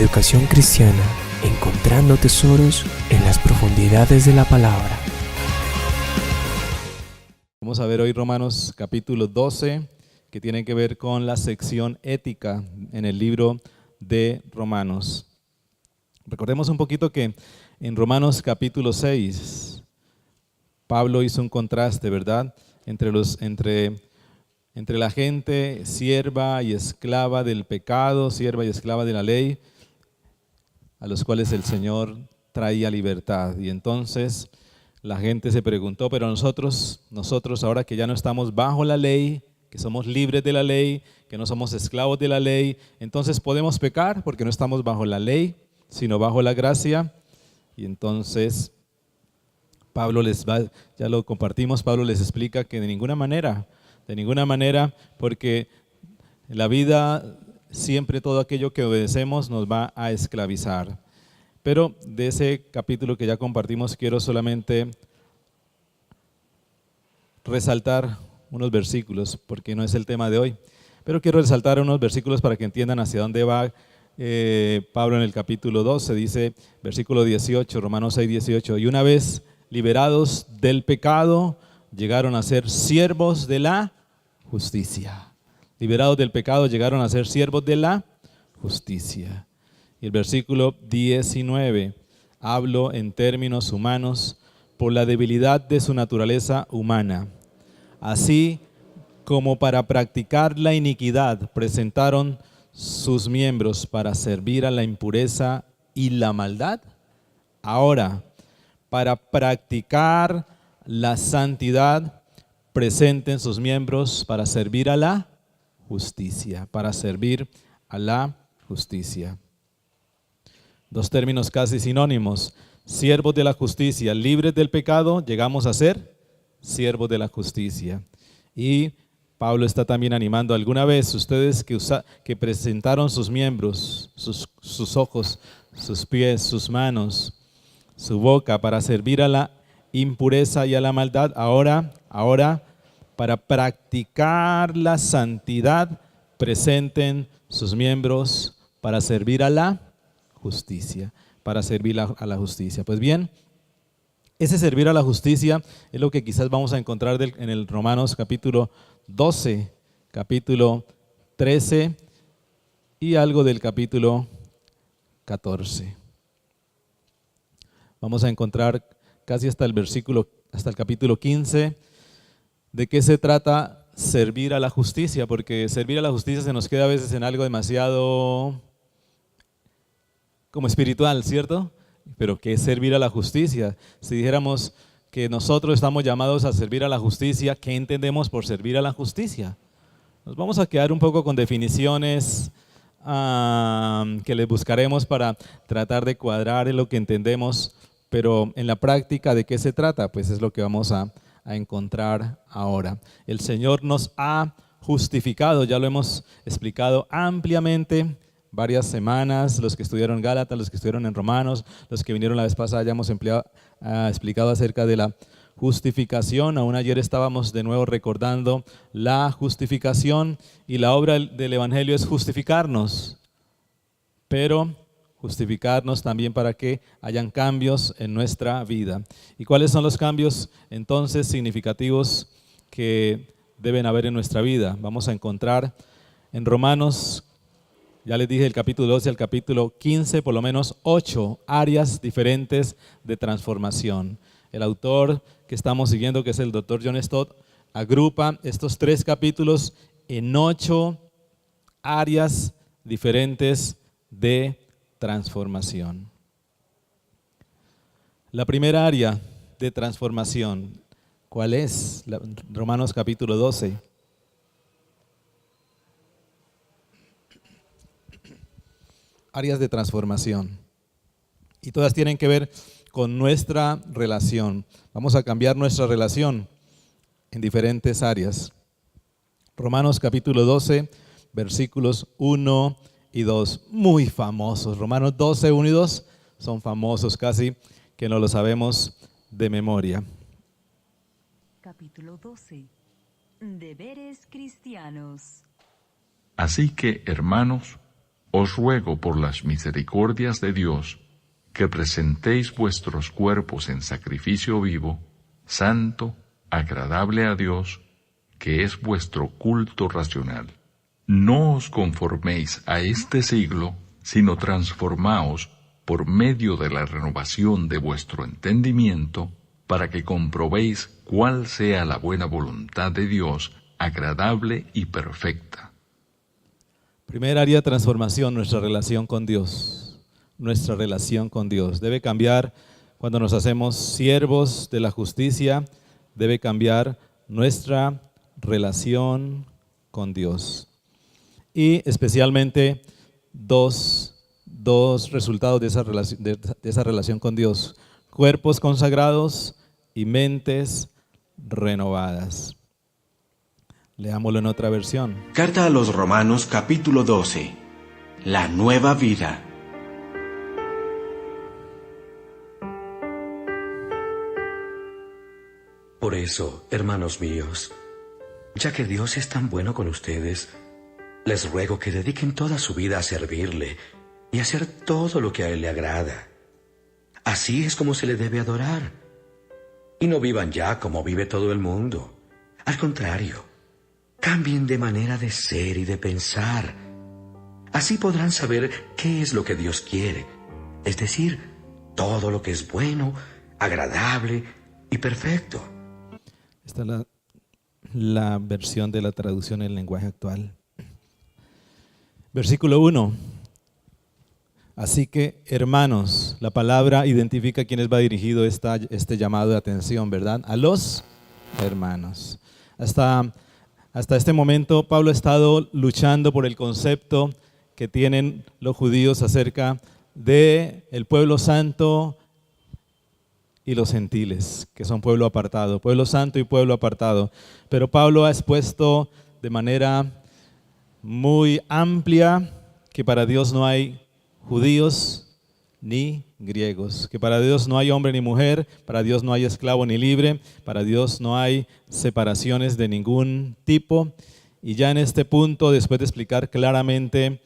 Educación Cristiana, encontrando tesoros en las profundidades de la palabra. Vamos a ver hoy Romanos capítulo 12, que tiene que ver con la sección ética en el libro de Romanos. Recordemos un poquito que en Romanos capítulo 6, Pablo hizo un contraste, ¿verdad?, entre la gente sierva y esclava del pecado, sierva y esclava de la ley, a los cuales el Señor traía libertad. Y entonces la gente se preguntó, pero nosotros ahora que ya no estamos bajo la ley, que somos libres de la ley, que no somos esclavos de la ley, entonces podemos pecar porque no estamos bajo la ley, sino bajo la gracia. Y entonces ya lo compartimos, Pablo les explica que de ninguna manera, porque la vida, siempre todo aquello que obedecemos nos va a esclavizar. Pero de ese capítulo que ya compartimos, quiero solamente resaltar unos versículos, porque no es el tema de hoy, pero quiero resaltar unos versículos para que entiendan hacia dónde va Pablo en el capítulo 12. Dice, versículo 18, Romanos 6, 18, y una vez liberados del pecado, llegaron a ser siervos de la justicia. Liberados del pecado, llegaron a ser siervos de la justicia. Y el versículo 19, hablo en términos humanos por la debilidad de su naturaleza humana. Así como para practicar la iniquidad presentaron sus miembros para servir a la impureza y la maldad, ahora para practicar la santidad presenten sus miembros para servir a la justicia, Dos términos casi sinónimos: siervos de la justicia, libres del pecado, llegamos a ser siervos de la justicia. Y Pablo está también animando, alguna vez ustedes que presentaron sus miembros, sus ojos, sus pies, sus manos, su boca para servir a la impureza y a la maldad, ahora para practicar la santidad, presenten sus miembros para servir a la justicia, Pues bien, ese servir a la justicia es lo que quizás vamos a encontrar en el Romanos capítulo 12, capítulo 13 y algo del capítulo 14. Vamos a encontrar casi hasta el capítulo 15, de qué se trata servir a la justicia, porque servir a la justicia se nos queda a veces en algo demasiado como espiritual, ¿cierto? Pero ¿qué es servir a la justicia? Si dijéramos que nosotros estamos llamados a servir a la justicia, ¿qué entendemos por servir a la justicia? Nos vamos a quedar un poco con definiciones que les buscaremos para tratar de cuadrar en lo que entendemos, pero en la práctica, ¿de qué se trata? Pues es lo que vamos a encontrar ahora. El Señor nos ha justificado, ya lo hemos explicado ampliamente varias semanas, los que estudiaron Gálatas, los que estudiaron en Romanos, los que vinieron la vez pasada, ya hemos explicado acerca de la justificación. Aún ayer estábamos de nuevo recordando la justificación, y la obra del Evangelio es justificarnos, pero justificarnos también para que hayan cambios en nuestra vida. ¿Y cuáles son los cambios entonces significativos que deben haber en nuestra vida? Vamos a encontrar en Romanos, ya les dije, el capítulo 12 al capítulo 15, por lo menos 8 áreas diferentes de transformación. El autor que estamos siguiendo, que es el Dr. John Stott, agrupa estos 3 capítulos en 8 áreas diferentes de transformación. La primera área de transformación, ¿cuál es? Romanos capítulo 12. Áreas de transformación. Y todas tienen que ver con nuestra relación. Vamos a cambiar nuestra relación en diferentes áreas. Romanos capítulo 12, versículos 1 y 2, muy famosos. Romanos 12, 1 y 2 son famosos, casi que no lo sabemos de memoria. Capítulo 12. Deberes cristianos. Así que, hermanos, os ruego por las misericordias de Dios, que presentéis vuestros cuerpos en sacrificio vivo, santo, agradable a Dios, que es vuestro culto racional. No os conforméis a este siglo, sino transformaos por medio de la renovación de vuestro entendimiento, para que comprobéis cuál sea la buena voluntad de Dios, agradable y perfecta. Primer área de transformación, nuestra relación con Dios. Nuestra relación con Dios. Debe cambiar cuando nos hacemos siervos de la justicia, debe cambiar nuestra relación con Dios. Y especialmente dos resultados de esa relación con Dios: cuerpos consagrados y mentes renovadas. Leámoslo en otra versión. Carta a los Romanos, capítulo 12. La nueva vida. Por eso, hermanos míos, ya que Dios es tan bueno con ustedes, les ruego que dediquen toda su vida a servirle y hacer todo lo que a Él le agrada. Así es como se le debe adorar. Y no vivan ya como vive todo el mundo. Al contrario, cambien de manera de ser y de pensar. Así podrán saber qué es lo que Dios quiere, es decir, todo lo que es bueno, agradable y perfecto. Esta es la versión de la traducción en lenguaje actual. Versículo 1. Así que, hermanos, la palabra identifica a quienes va dirigido este llamado de atención, ¿verdad? A los hermanos. Hasta este momento, Pablo ha estado luchando por el concepto que tienen los judíos acerca del pueblo santo y los gentiles, que son pueblo apartado, pueblo santo y pueblo apartado. Pero Pablo ha expuesto de manera muy amplia que para Dios no hay judíos ni griegos, que para Dios no hay hombre ni mujer, para Dios no hay esclavo ni libre, para Dios no hay separaciones de ningún tipo. Y ya en este punto, después de explicar claramente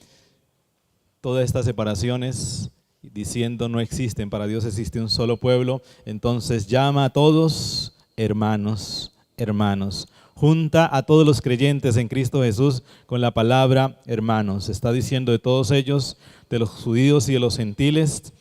todas estas separaciones, diciendo no existen, para Dios existe un solo pueblo, entonces llama a todos hermanos, hermanos. Junta a todos los creyentes en Cristo Jesús con la palabra hermanos. Está diciendo de todos ellos, de los judíos y de los gentiles,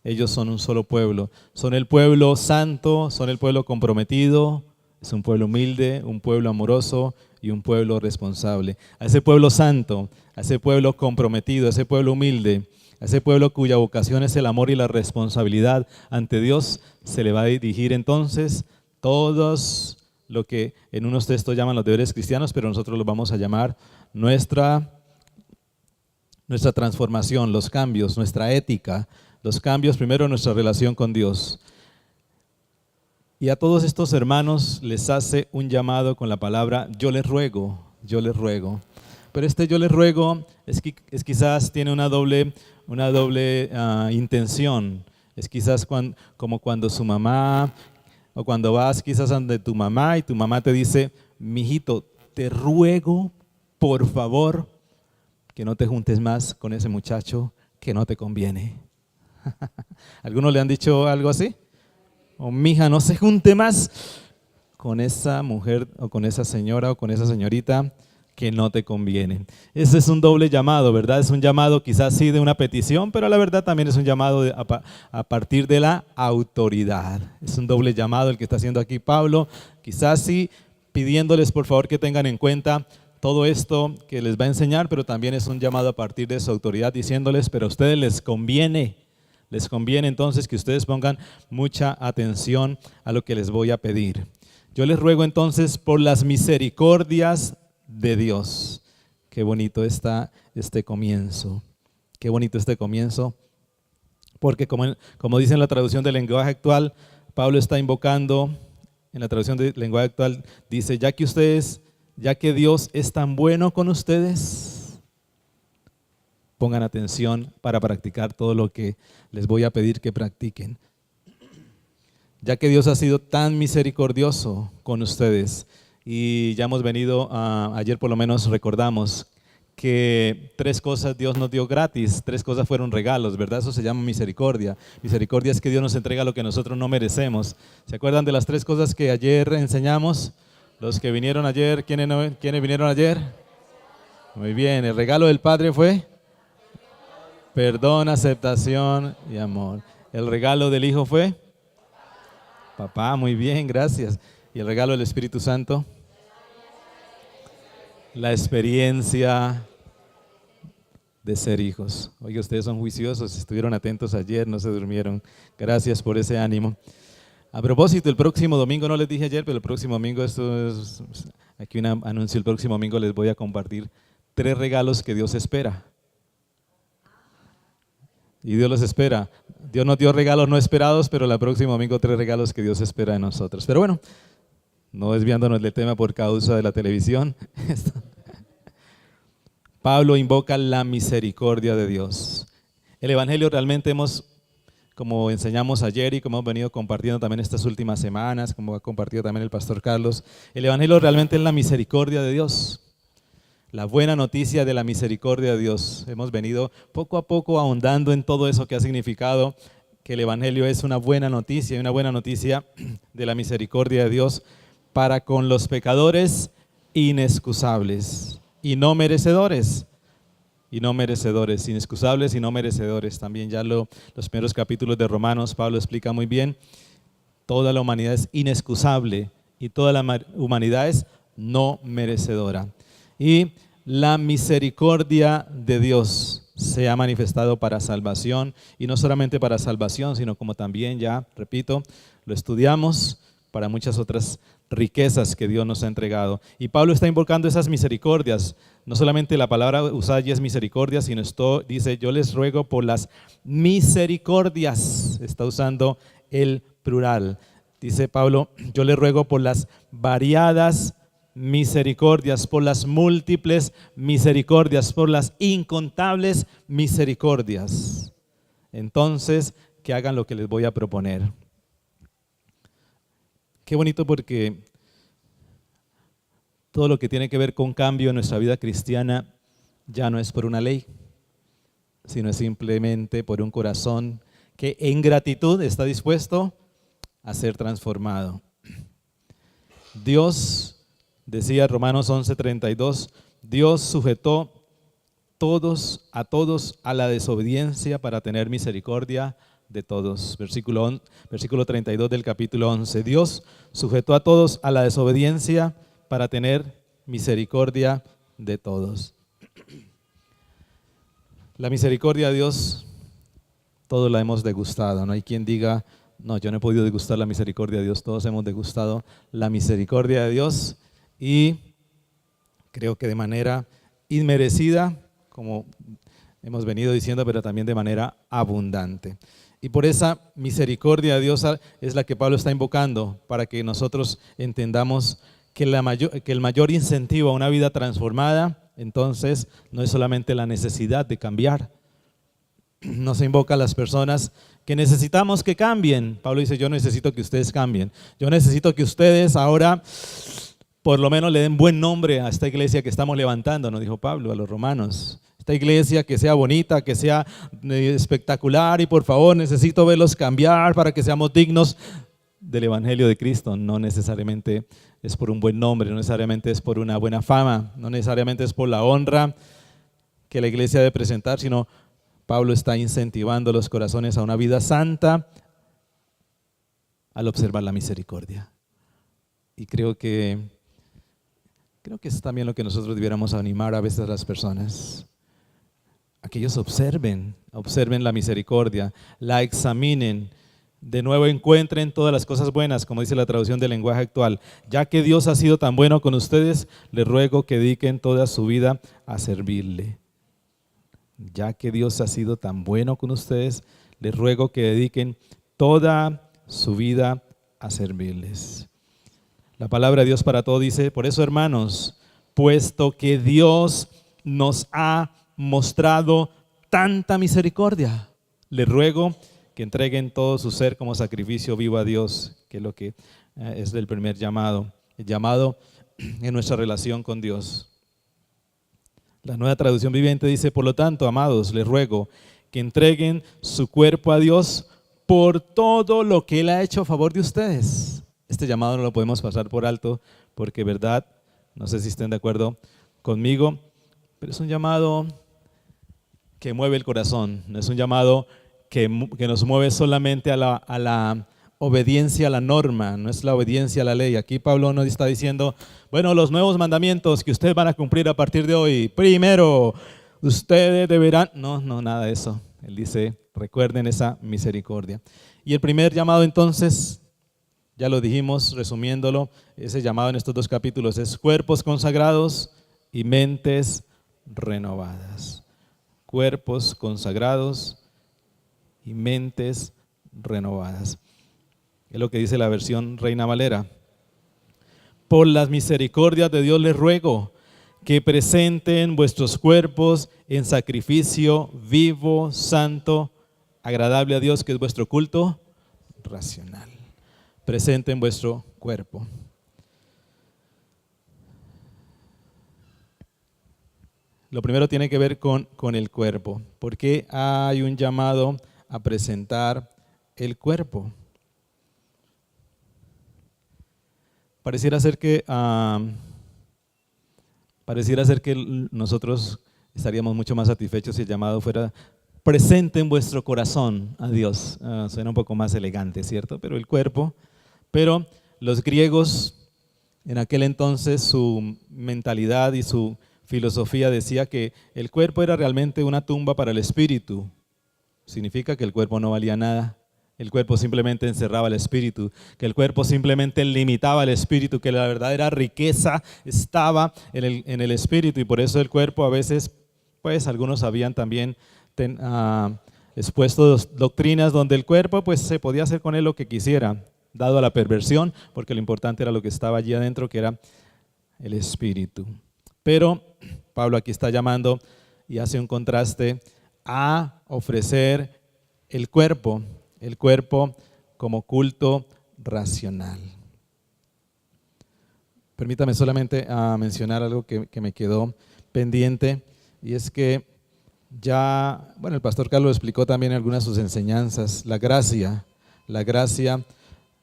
ellos son un solo pueblo. Son el pueblo santo, son el pueblo comprometido, es un pueblo humilde, un pueblo amoroso y un pueblo responsable. A ese pueblo santo, a ese pueblo comprometido, a ese pueblo humilde, a ese pueblo cuya vocación es el amor y la responsabilidad ante Dios, se le va a dirigir entonces todos lo que en unos textos llaman los deberes cristianos, pero nosotros los vamos a llamar nuestra transformación, los cambios, nuestra ética, los cambios, primero nuestra relación con Dios. Y a todos estos hermanos les hace un llamado con la palabra yo les ruego, yo les ruego. Pero yo les ruego es quizás tiene una doble intención. Es quizás como cuando su mamá, o cuando vas quizás ante tu mamá y tu mamá te dice, mijito, te ruego, por favor, que no te juntes más con ese muchacho que no te conviene. ¿Algunos le han dicho algo así? O mija, no se junte más con esa mujer o con esa señora o con esa señorita que no te conviene. Ese es un doble llamado, ¿verdad? Es un llamado quizás sí de una petición, pero la verdad también es un llamado a partir de la autoridad. Es un doble llamado el que está haciendo aquí Pablo, quizás sí pidiéndoles por favor que tengan en cuenta todo esto que les va a enseñar, pero también es un llamado a partir de su autoridad diciéndoles, pero a ustedes les conviene entonces que ustedes pongan mucha atención a lo que les voy a pedir. Yo les ruego entonces por las misericordias de Dios. Qué bonito está este comienzo. Qué bonito este comienzo. Porque como dice en la traducción del lenguaje actual, Pablo está invocando, en la traducción del lenguaje actual, dice, ya que Dios es tan bueno con ustedes, pongan atención para practicar todo lo que les voy a pedir que practiquen. Ya que Dios ha sido tan misericordioso con ustedes, y ya hemos venido, ayer por lo menos recordamos que 3 cosas Dios nos dio gratis, 3 cosas fueron regalos, ¿verdad? Eso se llama misericordia. Misericordia es que Dios nos entrega lo que nosotros no merecemos. ¿Se acuerdan de las 3 cosas que ayer enseñamos? Los que vinieron ayer, ¿quiénes vinieron ayer? Muy bien, el regalo del Padre fue perdón, aceptación y amor. El regalo del Hijo fue papá, muy bien, gracias. ¿Y el regalo del Espíritu Santo? La experiencia de ser hijos. Oye, ustedes son juiciosos, estuvieron atentos ayer, no se durmieron. Gracias por ese ánimo. A propósito, el próximo domingo, no les dije ayer, pero el próximo domingo, esto es aquí un anuncio, el próximo domingo les voy a compartir 3 regalos que Dios espera. Y Dios los espera. Dios nos dio regalos no esperados, pero el próximo domingo 3 regalos que Dios espera de nosotros. Pero bueno, no desviándonos del tema por causa de la televisión. Pablo invoca la misericordia de Dios. El Evangelio realmente como enseñamos ayer y como hemos venido compartiendo también estas últimas semanas, como ha compartido también el pastor Carlos, el Evangelio realmente es la misericordia de Dios. La buena noticia de la misericordia de Dios. Hemos venido poco a poco ahondando en todo eso que ha significado que el Evangelio es una buena noticia y una buena noticia de la misericordia de Dios para con los pecadores inexcusables y no merecedores. Inexcusables y no merecedores. También ya los primeros capítulos de Romanos, Pablo explica muy bien, toda la humanidad es inexcusable y toda la humanidad es no merecedora. Y la misericordia de Dios se ha manifestado para salvación, y no solamente para salvación, sino como también, ya repito, lo estudiamos para muchas otras riquezas que Dios nos ha entregado. Y Pablo está invocando esas misericordias. No solamente la palabra usada allí es misericordia, sino esto dice, yo les ruego por las misericordias. Está usando el plural. Dice Pablo, yo les ruego por las variadas misericordias, por las múltiples misericordias, por las incontables misericordias. Entonces, que hagan lo que les voy a proponer. Qué bonito, porque todo lo que tiene que ver con cambio en nuestra vida cristiana ya no es por una ley, sino es simplemente por un corazón que en gratitud está dispuesto a ser transformado. Dios, decía Romanos 11:32, Dios sujetó a todos a la desobediencia para tener misericordia de todos. Versículo 32 del capítulo 11. Dios sujetó a todos a la desobediencia para tener misericordia de todos. La misericordia de Dios, todos la hemos degustado. No hay quien diga, no, yo no he podido degustar la misericordia de Dios. Todos hemos degustado la misericordia de Dios, y creo que de manera inmerecida, como hemos venido diciendo, pero también de manera abundante. Y por esa misericordia de Dios es la que Pablo está invocando, para que nosotros entendamos que el mayor incentivo a una vida transformada, entonces, no es solamente la necesidad de cambiar. No se invoca a las personas que necesitamos que cambien. Pablo dice, yo necesito que ustedes cambien. Yo necesito que ustedes ahora por lo menos le den buen nombre a esta iglesia que estamos levantando, nos dijo Pablo a los romanos. Esta iglesia que sea bonita, que sea espectacular, y por favor necesito verlos cambiar para que seamos dignos del Evangelio de Cristo. No necesariamente es por un buen nombre, no necesariamente es por una buena fama, no necesariamente es por la honra que la iglesia debe presentar, sino Pablo está incentivando los corazones a una vida santa al observar la misericordia. Y creo que es también lo que nosotros debiéramos animar a veces a las personas, a que ellos observen la misericordia, la examinen, de nuevo encuentren todas las cosas buenas, como dice la traducción del lenguaje actual. Ya que Dios ha sido tan bueno con ustedes, les ruego que dediquen toda su vida a servirle. Ya que Dios ha sido tan bueno con ustedes, les ruego que dediquen toda su vida a servirles. La palabra de Dios para todo dice, por eso, hermanos, puesto que Dios nos ha mostrado tanta misericordia, les ruego que entreguen todo su ser como sacrificio vivo a Dios, que es lo que es el primer llamado, el llamado en nuestra relación con Dios. La Nueva Traducción Viviente dice, por lo tanto, amados, les ruego que entreguen su cuerpo a Dios por todo lo que Él ha hecho a favor de ustedes. Este llamado no lo podemos pasar por alto porque, verdad, no sé si estén de acuerdo conmigo, pero es un llamado que mueve el corazón, no es un llamado que nos mueve solamente a la obediencia a la norma, no es la obediencia a la ley. Aquí Pablo nos está diciendo, bueno, los nuevos mandamientos que ustedes van a cumplir a partir de hoy, primero, ustedes deberán, no, nada de eso. Él dice, recuerden esa misericordia. Y el primer llamado entonces, ya lo dijimos resumiéndolo, ese llamado en estos 2 capítulos es cuerpos consagrados y mentes renovadas. Cuerpos consagrados y mentes renovadas. Es lo que dice la versión Reina Valera. Por las misericordias de Dios les ruego que presenten vuestros cuerpos en sacrificio vivo, santo, agradable a Dios, que es vuestro culto racional. Presenten vuestro cuerpo. Lo primero tiene que ver con el cuerpo. ¿Por qué hay un llamado a presentar el cuerpo? Pareciera ser que nosotros estaríamos mucho más satisfechos si el llamado fuera presenten vuestro corazón a Dios. Suena un poco más elegante, ¿cierto? Pero el cuerpo. Pero los griegos en aquel entonces, su mentalidad y su filosofía decía que el cuerpo era realmente una tumba para el espíritu. Significa que el cuerpo no valía nada. El cuerpo simplemente encerraba el espíritu, que el cuerpo simplemente limitaba el espíritu, que la verdadera riqueza estaba en el espíritu, y por eso el cuerpo a veces, pues algunos habían también expuesto doctrinas donde el cuerpo pues se podía hacer con él lo que quisiera, dado a la perversión, porque lo importante era lo que estaba allí adentro, que era el espíritu. Pero Pablo aquí está llamando y hace un contraste a ofrecer el cuerpo como culto racional. Permítame solamente mencionar algo que me quedó pendiente, y es que el pastor Carlos explicó también algunas de sus enseñanzas. La gracia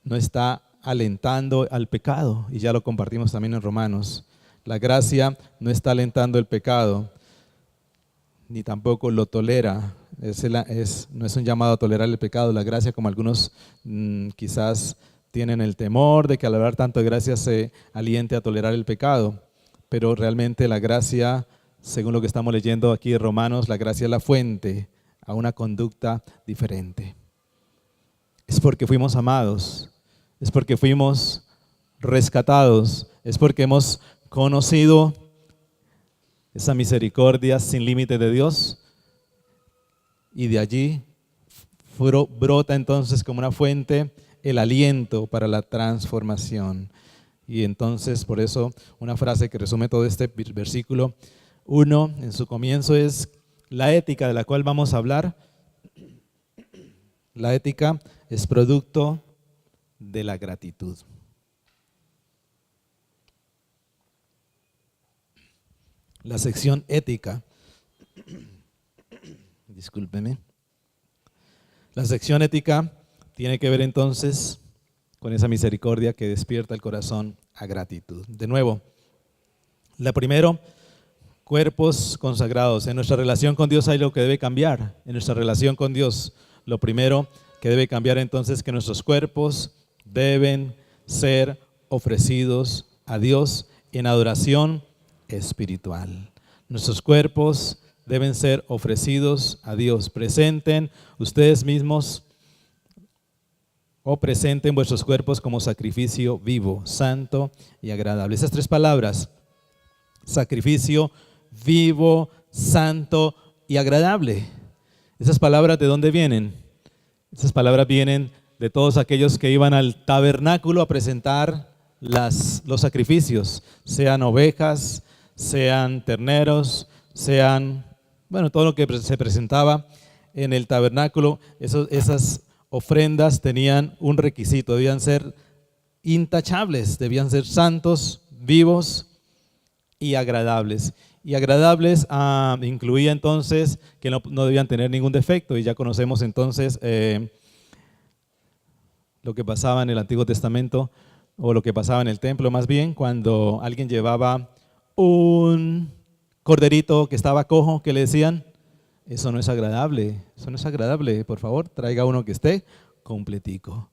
no está alentando al pecado, y ya lo compartimos también en Romanos. La gracia no está alentando el pecado, ni tampoco lo tolera. No es un llamado a tolerar el pecado. La gracia, como algunos quizás tienen el temor de que al hablar tanto de gracia se aliente a tolerar el pecado, pero realmente la gracia, según lo que estamos leyendo aquí en Romanos, la gracia es la fuente a una conducta diferente. Es porque fuimos amados, es porque fuimos rescatados, es porque hemos conocido esa misericordia sin límite de Dios, y de allí brota entonces como una fuente el aliento para la transformación. Y entonces, por eso, una frase que resume todo este versículo 1 en su comienzo es: la ética de la cual vamos a hablar, la ética es producto de la gratitud. La sección ética, discúlpeme, la sección ética tiene que ver entonces con esa misericordia que despierta el corazón a gratitud. De nuevo, la primero, cuerpos consagrados. En nuestra relación con Dios hay lo que debe cambiar. En nuestra relación con Dios, lo primero que debe cambiar entonces es que nuestros cuerpos deben ser ofrecidos a Dios en adoración espiritual. Nuestros cuerpos deben ser ofrecidos a Dios. Presenten ustedes mismos o presenten vuestros cuerpos como sacrificio vivo, santo y agradable. Esas 3 palabras, sacrificio vivo, santo y agradable. Esas palabras, ¿de dónde vienen? Esas palabras vienen de todos aquellos que iban al tabernáculo a presentar los sacrificios, sean ovejas, sean terneros, sean, todo lo que se presentaba en el tabernáculo. Esas ofrendas tenían un requisito: debían ser intachables, debían ser santos, vivos y agradables. Y agradables incluía entonces que no debían tener ningún defecto, y ya conocemos entonces lo que pasaba en el Antiguo Testamento, o lo que pasaba en el templo más bien, cuando alguien llevaba un corderito que estaba cojo, que le decían, eso no es agradable, por favor, traiga uno que esté completico.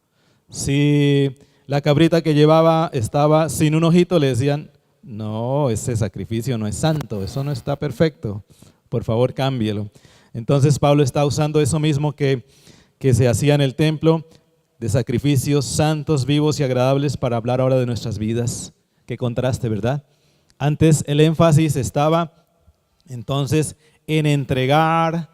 Si la cabrita que llevaba estaba sin un ojito, le decían, no, ese sacrificio no es santo, eso no está perfecto, por favor cámbielo. Entonces Pablo está usando eso mismo que se hacía en el templo, de sacrificios santos, vivos y agradables, para hablar ahora de nuestras vidas. Qué contraste, ¿verdad? Antes el énfasis estaba entonces en entregar,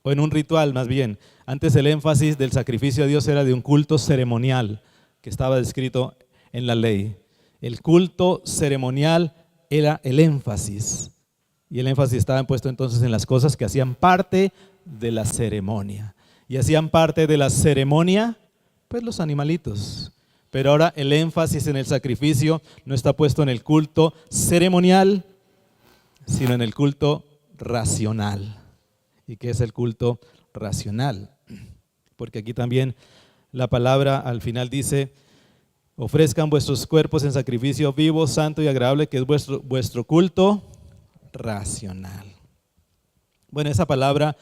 o en un ritual más bien. Antes el énfasis del sacrificio a Dios era de un culto ceremonial que estaba descrito en la ley. El culto ceremonial era el énfasis, y el énfasis estaba puesto entonces en las cosas que hacían parte de la ceremonia. Y hacían parte de la ceremonia pues los animalitos. Pero ahora el énfasis en el sacrificio no está puesto en el culto ceremonial, sino en el culto racional. ¿Y qué es el culto racional? Porque aquí también la palabra al final dice, ofrezcan vuestros cuerpos en sacrificio vivo, santo y agradable, que es vuestro culto racional. Bueno, esa palabra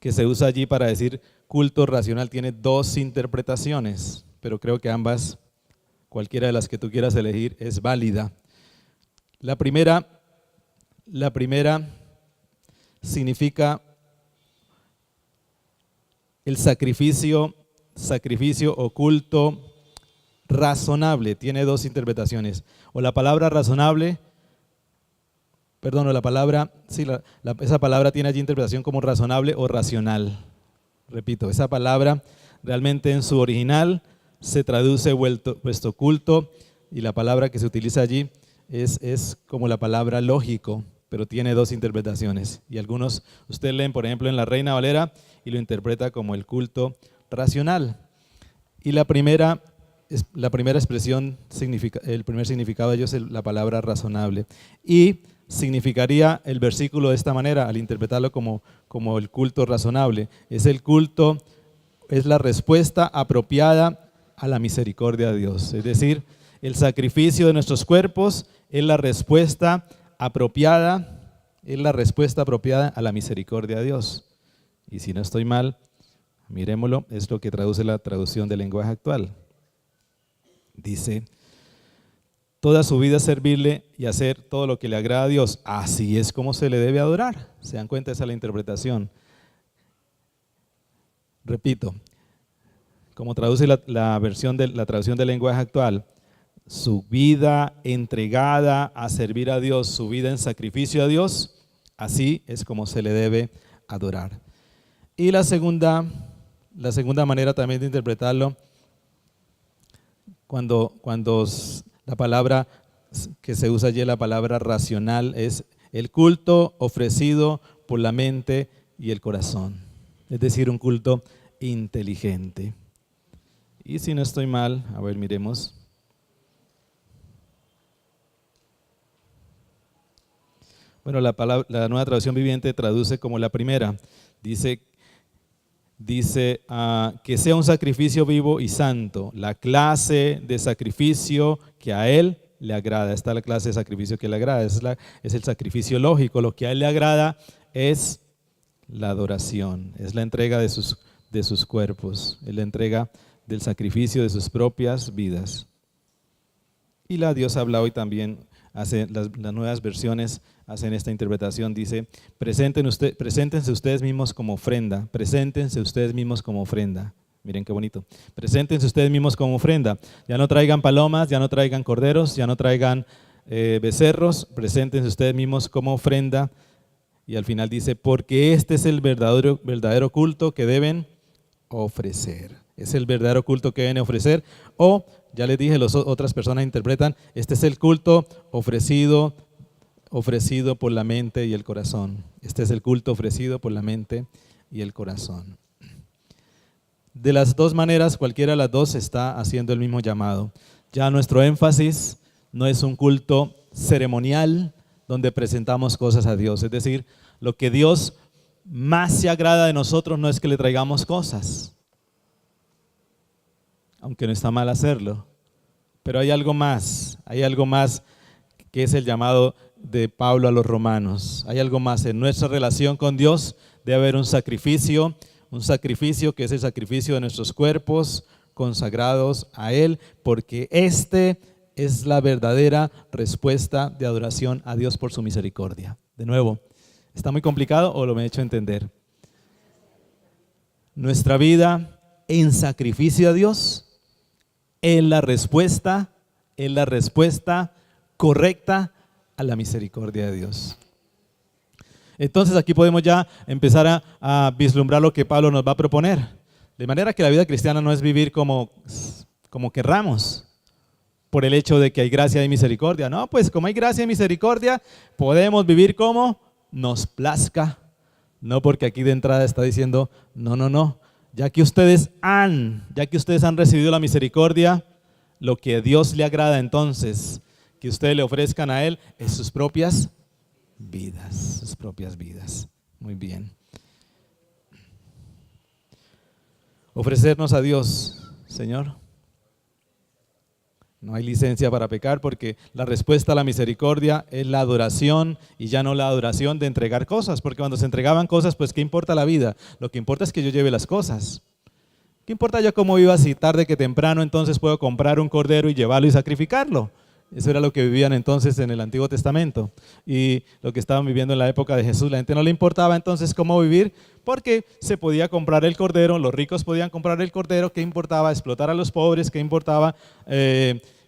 que se usa allí para decir culto racional tiene dos interpretaciones, pero creo que ambas, cualquiera de las que tú quieras elegir, es válida. La primera significa el sacrificio o culto razonable. Tiene dos interpretaciones. O la palabra razonable, esa palabra tiene allí interpretación como razonable o racional. Repito, esa palabra realmente en su original se traduce vuestro culto, y la palabra que se utiliza allí es como la palabra lógico, pero tiene dos interpretaciones. Y algunos, ustedes leen por ejemplo en la Reina Valera y lo interpreta como el culto racional. Y la primera expresión, el primer significado de ellos es la palabra razonable. Y significaría el versículo de esta manera, al interpretarlo como el culto razonable. Es la respuesta apropiada a la misericordia de Dios. Es decir, el sacrificio de nuestros cuerpos es la respuesta apropiada a la misericordia de Dios. Y si no estoy mal, miremoslo, es lo que traduce la traducción del lenguaje actual. Dice, toda su vida servirle y hacer todo lo que le agrada a Dios. Así es como se le debe adorar. ¿Se dan cuenta? Esa es la interpretación. Repito, como traduce la traducción del lenguaje actual, su vida entregada a servir a Dios, su vida en sacrificio a Dios, así es como se le debe adorar. Y la segunda manera también de interpretarlo, cuando la palabra que se usa allí, la palabra racional, es el culto ofrecido por la mente y el corazón. Es decir, un culto inteligente. Y si no estoy mal, a ver, miremos. Bueno, la Nueva Traducción Viviente traduce como la primera. Dice que sea un sacrificio vivo y santo, la clase de sacrificio que a Él le agrada. Esta es la clase de sacrificio que le agrada, es el sacrificio lógico. Lo que a Él le agrada es la adoración, es la entrega de sus cuerpos, es la entrega del sacrificio de sus propias vidas. Y la Dios habla hoy también, las nuevas versiones hacen esta interpretación, dice, preséntense ustedes mismos como ofrenda, preséntense ustedes mismos como ofrenda. Miren qué bonito. Preséntense ustedes mismos como ofrenda. Ya no traigan palomas, ya no traigan corderos, ya no traigan becerros, preséntense ustedes mismos como ofrenda. Y al final dice, porque este es el verdadero culto que deben ofrecer. Es el verdadero culto que deben ofrecer. O, ya les dije, otras personas interpretan, este es el culto ofrecido por la mente y el corazón. Este es el culto ofrecido por la mente y el corazón. De las dos maneras, cualquiera de las dos está haciendo el mismo llamado. Ya nuestro énfasis no es un culto ceremonial, donde presentamos cosas a Dios. Es decir, lo que Dios más se agrada de nosotros no es que le traigamos cosas, aunque no está mal hacerlo, pero hay algo más que es el llamado de Pablo a los romanos. Hay algo más. En nuestra relación con Dios debe haber un sacrificio que es el sacrificio de nuestros cuerpos consagrados a Él, porque este es la verdadera respuesta de adoración a Dios por su misericordia. De nuevo, ¿está muy complicado o lo me he hecho entender? Nuestra vida en sacrificio a Dios es la respuesta correcta a la misericordia de Dios. Entonces aquí podemos ya empezar a vislumbrar lo que Pablo nos va a proponer. De manera que la vida cristiana no es vivir como querramos, por el hecho de que hay gracia y misericordia. No, pues como hay gracia y misericordia, podemos vivir como nos plazca. No, porque aquí de entrada está diciendo, no. Ya que ustedes han recibido la misericordia, lo que a Dios le agrada entonces que ustedes le ofrezcan a Él es sus propias vidas. Muy bien. Ofrecernos a Dios, Señor. No hay licencia para pecar porque la respuesta a la misericordia es la adoración y ya no la adoración de entregar cosas, porque cuando se entregaban cosas, pues ¿qué importa la vida? Lo que importa es que yo lleve las cosas. ¿Qué importa yo cómo viva si tarde que temprano entonces puedo comprar un cordero y llevarlo y sacrificarlo? Eso era lo que vivían entonces en el Antiguo Testamento y lo que estaban viviendo en la época de Jesús. La gente no le importaba entonces cómo vivir porque se podía comprar el cordero, los ricos podían comprar el cordero. ¿Qué importaba explotar a los pobres? ¿Qué importaba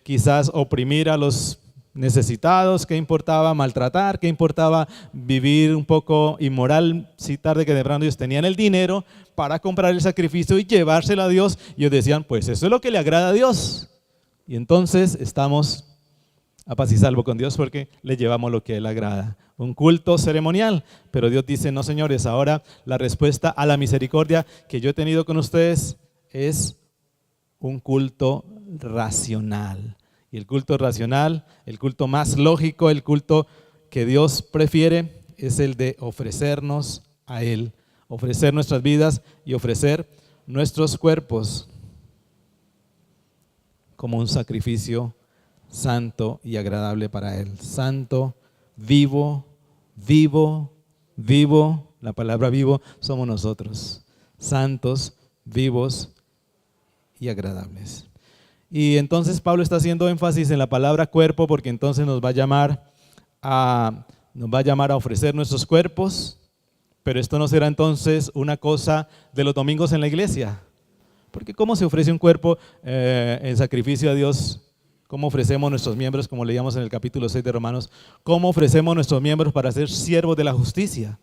quizás oprimir a los necesitados? ¿Qué importaba maltratar? ¿Qué importaba vivir un poco inmoral? Si tarde que temprano ellos tenían el dinero para comprar el sacrificio y llevárselo a Dios, y ellos decían, pues eso es lo que le agrada a Dios. Y entonces estamos a paz y salvo con Dios porque le llevamos lo que a Él agrada. Un culto ceremonial, pero Dios dice, no señores, ahora la respuesta a la misericordia que yo he tenido con ustedes es un culto racional. Y el culto racional, el culto más lógico, el culto que Dios prefiere es el de ofrecernos a Él, ofrecer nuestras vidas y ofrecer nuestros cuerpos como un sacrificio santo y agradable para Él. Santo, vivo. La palabra vivo somos nosotros. Santos, vivos y agradables. Y entonces Pablo está haciendo énfasis en la palabra cuerpo porque entonces nos va a llamar a ofrecer nuestros cuerpos, pero esto no será entonces una cosa de los domingos en la iglesia. Porque ¿cómo se ofrece un cuerpo en sacrificio a Dios? ¿Cómo ofrecemos nuestros miembros, como leíamos en el capítulo 6 de Romanos? ¿Cómo ofrecemos nuestros miembros para ser siervos de la justicia?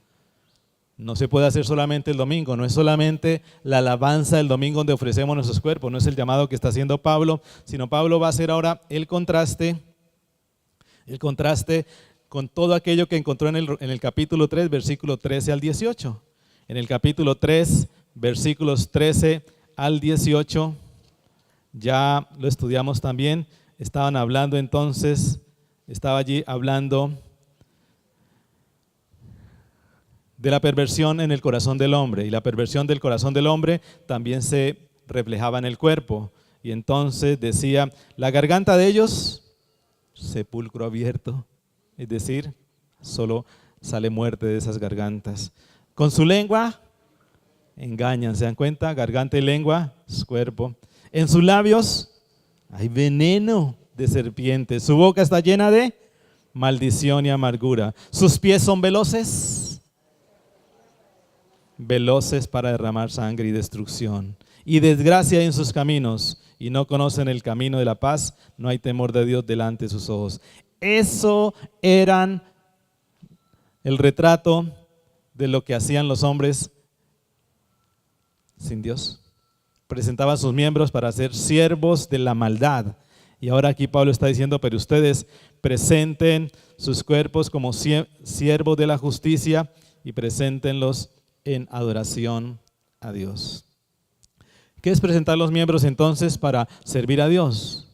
No se puede hacer solamente el domingo, no es solamente la alabanza del domingo donde ofrecemos nuestros cuerpos, no es el llamado que está haciendo Pablo, sino Pablo va a hacer ahora el contraste con todo aquello que encontró en el capítulo 3, versículo 13 al 18. En el capítulo 3, versículos 13 al 18, ya lo estudiamos también. Estaban hablando entonces, estaba allí hablando de la perversión en el corazón del hombre, y la perversión del corazón del hombre también se reflejaba en el cuerpo. Y entonces decía, la garganta de ellos, sepulcro abierto, es decir, solo sale muerte de esas gargantas. Con su lengua engañan, ¿se dan cuenta? Garganta y lengua es cuerpo. En sus labios hay veneno de serpiente. Su boca está llena de maldición y amargura. Sus pies son veloces para derramar sangre y destrucción. Y desgracia en sus caminos, y no conocen el camino de la paz. No hay temor de Dios delante de sus ojos. Eso eran el retrato de lo que hacían los hombres sin Dios. Presentaban sus miembros para ser siervos de la maldad. Y ahora aquí Pablo está diciendo, pero ustedes presenten sus cuerpos como siervos de la justicia y preséntenlos en adoración a Dios. ¿Qué es presentar los miembros entonces para servir a Dios?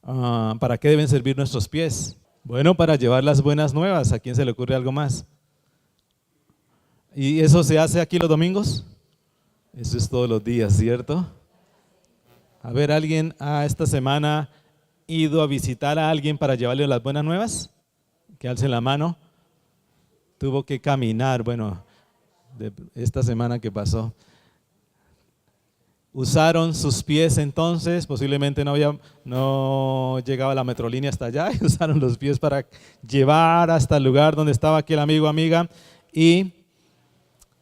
¿Para qué deben servir nuestros pies? Bueno, para llevar las buenas nuevas. ¿A quién se le ocurre algo más? ¿Y eso se hace aquí los domingos? Eso es todos los días, ¿cierto? A ver, ¿alguien ha esta semana ido a visitar a alguien para llevarle las buenas nuevas? Que alce la mano. Tuvo que caminar, bueno, de esta semana que pasó. Usaron sus pies entonces, posiblemente no llegaba la metrolínea hasta allá, y usaron los pies para llevar hasta el lugar donde estaba aquel amigo o amiga y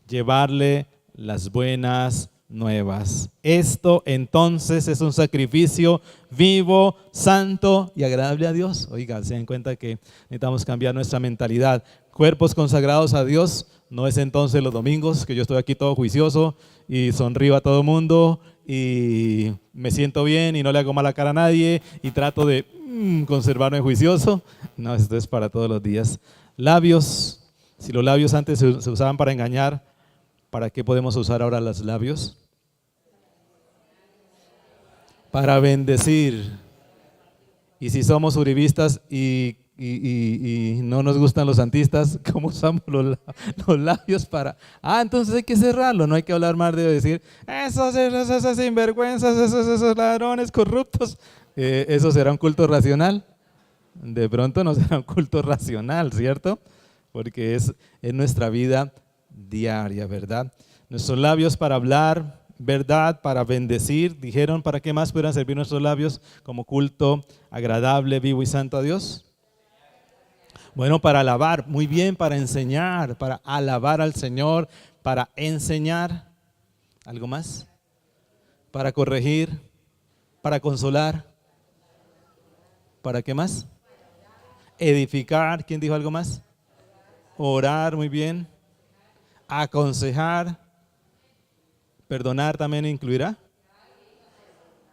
llevarle las buenas nuevas. Esto entonces es un sacrificio vivo, santo y agradable a Dios. Oiga, se dan cuenta que necesitamos cambiar nuestra mentalidad. Cuerpos consagrados a Dios no es entonces los domingos que yo estoy aquí todo juicioso y sonrío a todo el mundo y me siento bien y no le hago mala cara a nadie y trato de conservarme juicioso. No, esto es para todos los días. Labios, si los labios antes se usaban para engañar, ¿para qué podemos usar ahora los labios? Para bendecir. Y si somos uribistas y no nos gustan los santistas, ¿cómo usamos los labios para? Entonces hay que cerrarlo, no hay que hablar más de decir, esos sinvergüenzas, esos ladrones corruptos. ¿Eso será un culto racional? De pronto no será un culto racional, ¿cierto? Porque es nuestra vida diaria, ¿verdad? Nuestros labios para hablar verdad, para bendecir. Dijeron, ¿para qué más pudieran servir nuestros labios como culto agradable, vivo y santo a Dios? Bueno, para alabar, muy bien, para enseñar, para alabar al Señor, para enseñar. ¿Algo más? Para corregir, para consolar. ¿Para qué más? Edificar. ¿Quién dijo algo más? Orar, muy bien. Aconsejar. Perdonar también incluirá.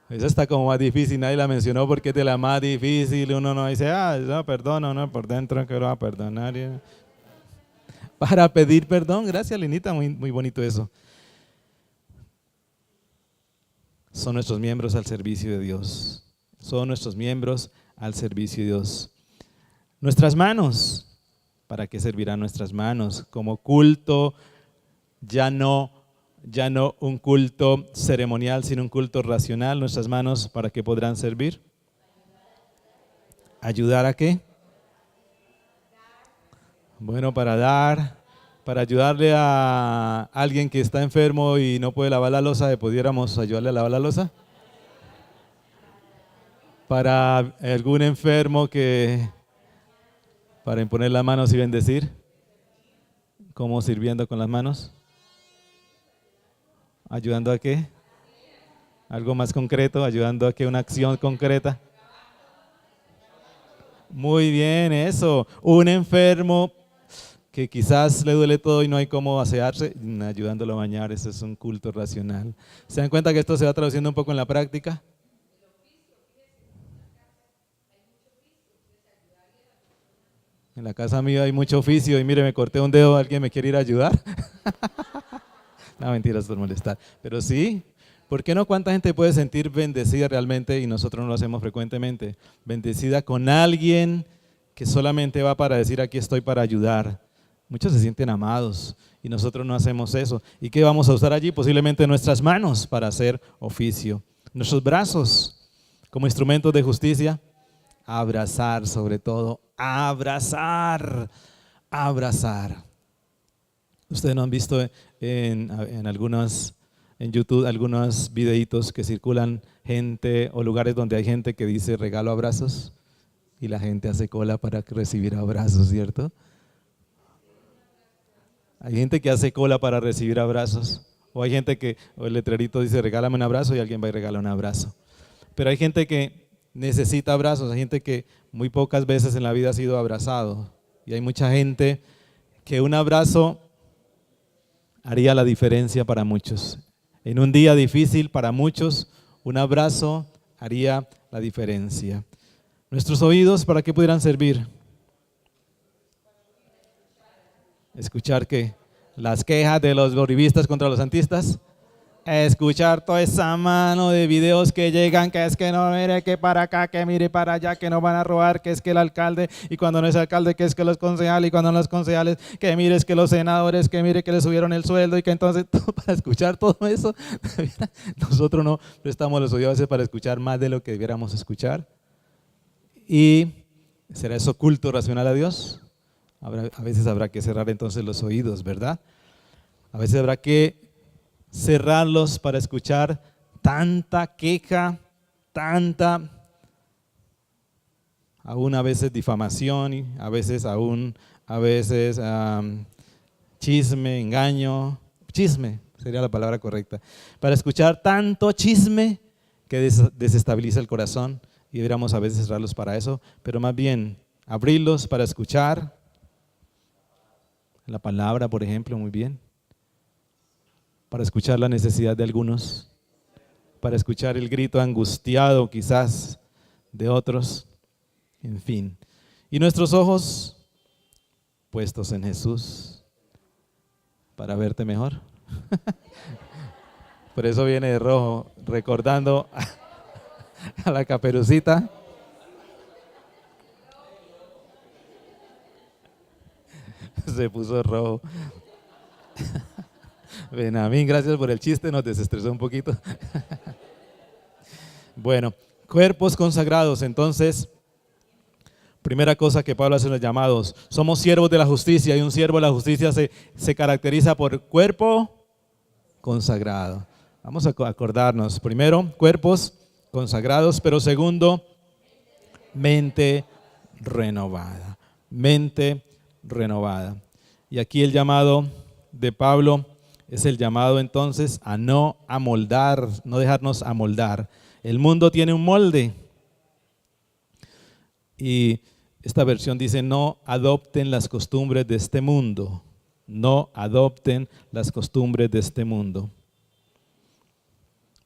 Esa está como más difícil, nadie la mencionó porque es de la más difícil. Uno no dice, no, perdono, no, por dentro que lo va a perdonar. Para pedir perdón, gracias Linita, muy bonito eso. Son nuestros miembros al servicio de Dios. Son nuestros miembros al servicio de Dios. Nuestras manos, ¿para qué servirán nuestras manos? Como culto, ya no un culto ceremonial, sino un culto racional. Nuestras manos, ¿para qué podrán servir? ¿Ayudar a qué? Bueno, para dar, para ayudarle a alguien que está enfermo y no puede lavar la loza, ¿pudiéramos ayudarle a lavar la loza? Para algún enfermo para imponer las manos y bendecir. ¿Cómo sirviendo con las manos? ¿Ayudando a qué? Algo más concreto, ayudando a qué, una acción concreta. Muy bien, eso. Un enfermo que quizás le duele todo y no hay cómo asearse, ayudándolo a bañar, eso es un culto racional. ¿Se dan cuenta que esto se va traduciendo un poco en la práctica? En la casa mía hay mucho oficio y mire, me corté un dedo, ¿alguien me quiere ir a ayudar? No, mentiras por molestar. Pero sí, ¿por qué no? ¿Cuánta gente puede sentir bendecida realmente y nosotros no lo hacemos frecuentemente? Bendecida con alguien que solamente va para decir aquí estoy para ayudar. Muchos se sienten amados y nosotros no hacemos eso. ¿Y qué vamos a usar allí? Posiblemente nuestras manos para hacer oficio. Nuestros brazos como instrumentos de justicia. Abrazar sobre todo. Abrazar. Ustedes no han visto en YouTube algunos videitos que circulan gente o lugares donde hay gente que dice regalo abrazos y la gente hace cola para recibir abrazos, ¿cierto? Hay gente que hace cola para recibir abrazos o hay gente o el letrerito dice regálame un abrazo y alguien va y regala un abrazo. Pero hay gente que necesita abrazos, hay gente que muy pocas veces en la vida ha sido abrazado y hay mucha gente que un abrazo haría la diferencia para muchos. En un día difícil para muchos, un abrazo haría la diferencia. Nuestros oídos, ¿para qué pudieran servir? Escuchar que las quejas de los goribistas contra los santistas, escuchar toda esa mano de videos que llegan, que es que no mire que para acá, que mire para allá, que no van a robar, que es que el alcalde, y cuando no es alcalde, que es que los concejales, y cuando no los concejales, que mire es que los senadores, que mire que le subieron el sueldo, y que entonces para escuchar todo eso, nosotros no prestamos los oídos a veces para escuchar más de lo que debiéramos escuchar. ¿Y será eso culto racional a Dios? A veces habrá que cerrar entonces los oídos, ¿verdad? A veces habrá que cerrarlos para escuchar tanta queja, tanta, aún a veces difamación, y a veces chisme, engaño, chisme sería la palabra correcta, para escuchar tanto chisme que desestabiliza el corazón, y deberíamos a veces cerrarlos para eso, pero más bien abrirlos para escuchar la palabra, por ejemplo, muy bien, para escuchar la necesidad de algunos, para escuchar el grito angustiado quizás de otros, en fin. Y nuestros ojos puestos en Jesús para verte mejor. Por eso viene de rojo, recordando a la Caperucita. Se puso rojo. Benjamín, gracias por el chiste, nos desestresó un poquito. Bueno, cuerpos consagrados. Entonces, primera cosa que Pablo hace en los llamados, somos siervos de la justicia, y un siervo de la justicia se caracteriza por cuerpo consagrado. Vamos a acordarnos, primero, cuerpos consagrados, pero segundo, mente renovada. Mente renovada. Y aquí el llamado de Pablo es el llamado entonces a no amoldar, no dejarnos amoldar. El mundo tiene un molde. Y esta versión dice: no adopten las costumbres de este mundo. No adopten las costumbres de este mundo.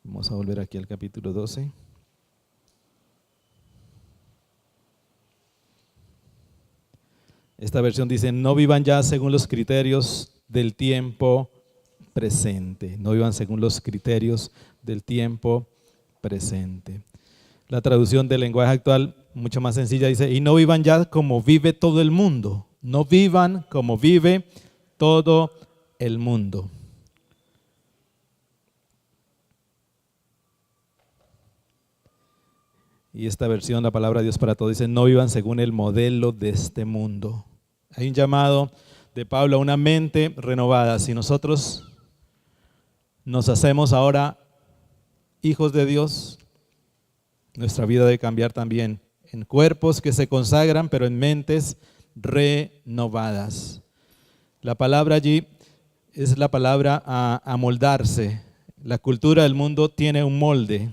Vamos a volver aquí al capítulo 12. Esta versión dice: no vivan ya según los criterios del tiempo presente. No vivan según los criterios del tiempo presente. La traducción del lenguaje actual, mucho más sencilla, dice: y no vivan ya como vive todo el mundo. No vivan como vive todo el mundo. Y esta versión, la palabra de Dios para todos, dice: no vivan según el modelo de este mundo. Hay un llamado de Pablo a una mente renovada. Si nosotros nos hacemos ahora hijos de Dios, nuestra vida debe cambiar también en cuerpos que se consagran, pero en mentes renovadas. La palabra allí es la palabra a moldarse. La cultura del mundo tiene un molde.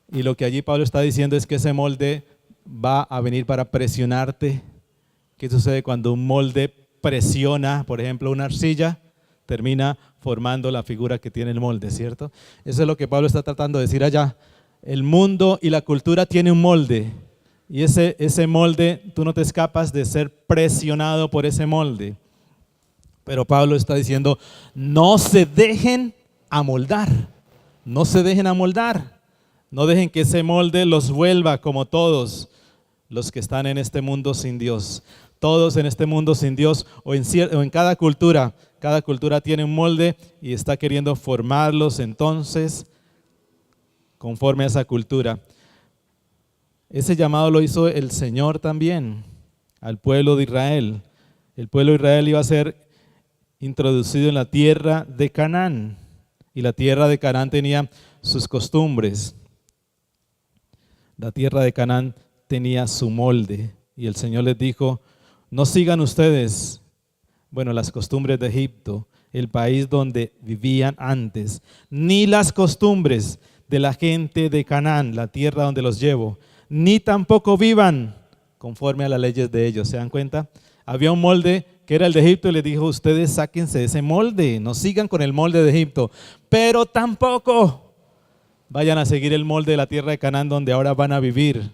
Y lo que allí Pablo está diciendo es que ese molde va a venir para presionarte. ¿Qué sucede cuando un molde presiona, por ejemplo, una arcilla? Termina formando la figura que tiene el molde, ¿cierto? Eso es lo que Pablo está tratando de decir allá. El mundo y la cultura tienen un molde. Y ese molde, tú no te escapas de ser presionado por ese molde. Pero Pablo está diciendo: no se dejen amoldar. No se dejen amoldar. No dejen que ese molde los vuelva como todos los que están en este mundo sin Dios. Todos en este mundo sin Dios, o en cada cultura tiene un molde y está queriendo formarlos entonces conforme a esa cultura. Ese llamado lo hizo el Señor también al pueblo de Israel. El pueblo de Israel iba a ser introducido en la tierra de Canaán, y la tierra de Canaán tenía sus costumbres. La tierra de Canaán tenía su molde, y el Señor les dijo: no sigan ustedes, las costumbres de Egipto, el país donde vivían antes, ni las costumbres de la gente de Canaán, la tierra donde los llevo, ni tampoco vivan conforme a las leyes de ellos. ¿Se dan cuenta? Había un molde que era el de Egipto, y les dijo: ustedes sáquense de ese molde, no sigan con el molde de Egipto, pero tampoco vayan a seguir el molde de la tierra de Canaán donde ahora van a vivir.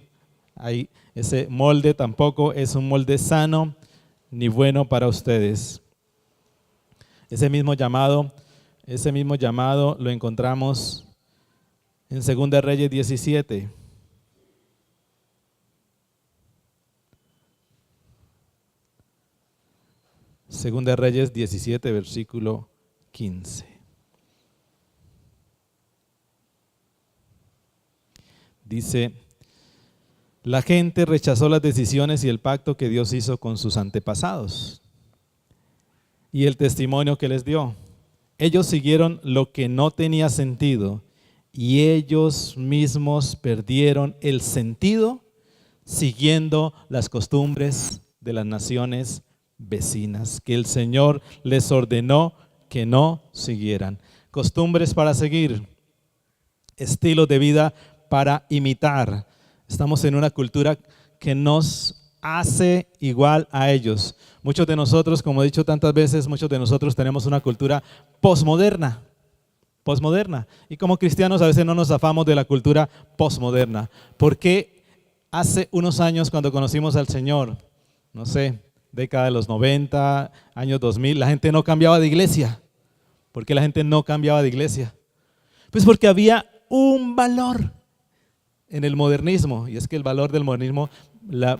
Ahí, ese molde tampoco es un molde sano ni bueno para ustedes. Ese mismo llamado Ese mismo llamado lo encontramos en 2 Reyes 17. Segunda Reyes 17, versículo 15. Dice: la gente rechazó las decisiones y el pacto que Dios hizo con sus antepasados y el testimonio que les dio. Ellos siguieron lo que no tenía sentido y ellos mismos perdieron el sentido siguiendo las costumbres de las naciones vecinas que el Señor les ordenó que no siguieran. Costumbres para seguir, estilos de vida para imitar. Estamos en una cultura que nos hace igual a ellos. Muchos de nosotros, como he dicho tantas veces, muchos de nosotros tenemos una cultura posmoderna. Y como cristianos a veces no nos zafamos de la cultura posmoderna. Porque hace unos años, cuando conocimos al Señor, no sé, década de los 90, años 2000, la gente no cambiaba de iglesia. ¿Por qué la gente no cambiaba de iglesia? Pues porque había un valor en el modernismo, y es que el valor del modernismo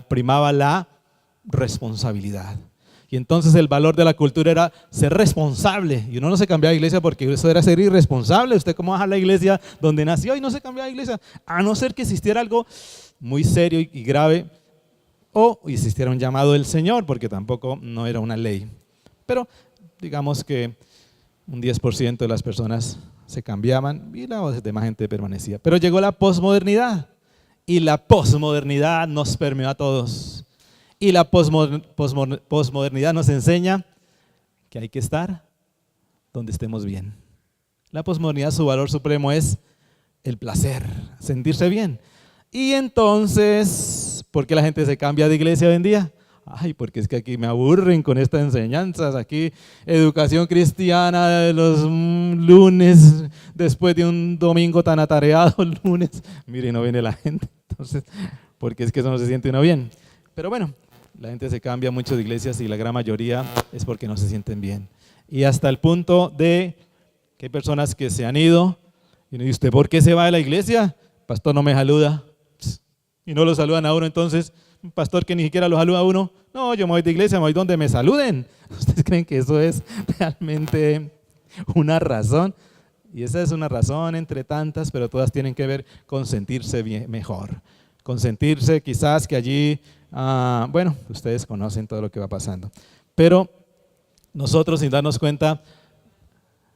primaba la responsabilidad. Y entonces el valor de la cultura era ser responsable. Y uno no se cambiaba de iglesia porque eso era ser irresponsable. ¿Usted cómo va a dejar la iglesia donde nació y no se cambiaba de iglesia? A no ser que existiera algo muy serio y grave, o existiera un llamado del Señor, porque tampoco no era una ley. Pero digamos que un 10% de las personas se cambiaban y la demás gente permanecía. Pero llegó la posmodernidad y la posmodernidad nos permeó a todos. Y la posmodernidad nos enseña que hay que estar donde estemos bien. La posmodernidad, su valor supremo es el placer, sentirse bien. Y entonces, ¿por qué la gente se cambia de iglesia hoy en día? Ay, porque es que aquí me aburren con estas enseñanzas, aquí educación cristiana de los lunes, después de un domingo tan atareado el lunes. Mire, no viene la gente, entonces, porque es que eso no se siente uno bien. Pero bueno, la gente se cambia mucho de iglesias y la gran mayoría es porque no se sienten bien. Y hasta el punto de que hay personas que se han ido, y ¿usted por qué se va de la iglesia? Pastor no me saluda, y no lo saludan a uno, entonces un pastor que ni siquiera lo saluda a uno, no, yo me voy de iglesia, me voy donde me saluden. ¿Ustedes creen que eso es realmente una razón? Y esa es una razón entre tantas, pero todas tienen que ver con sentirse bien, mejor. Con sentirse quizás que allí, bueno, ustedes conocen todo lo que va pasando. Pero nosotros, sin darnos cuenta,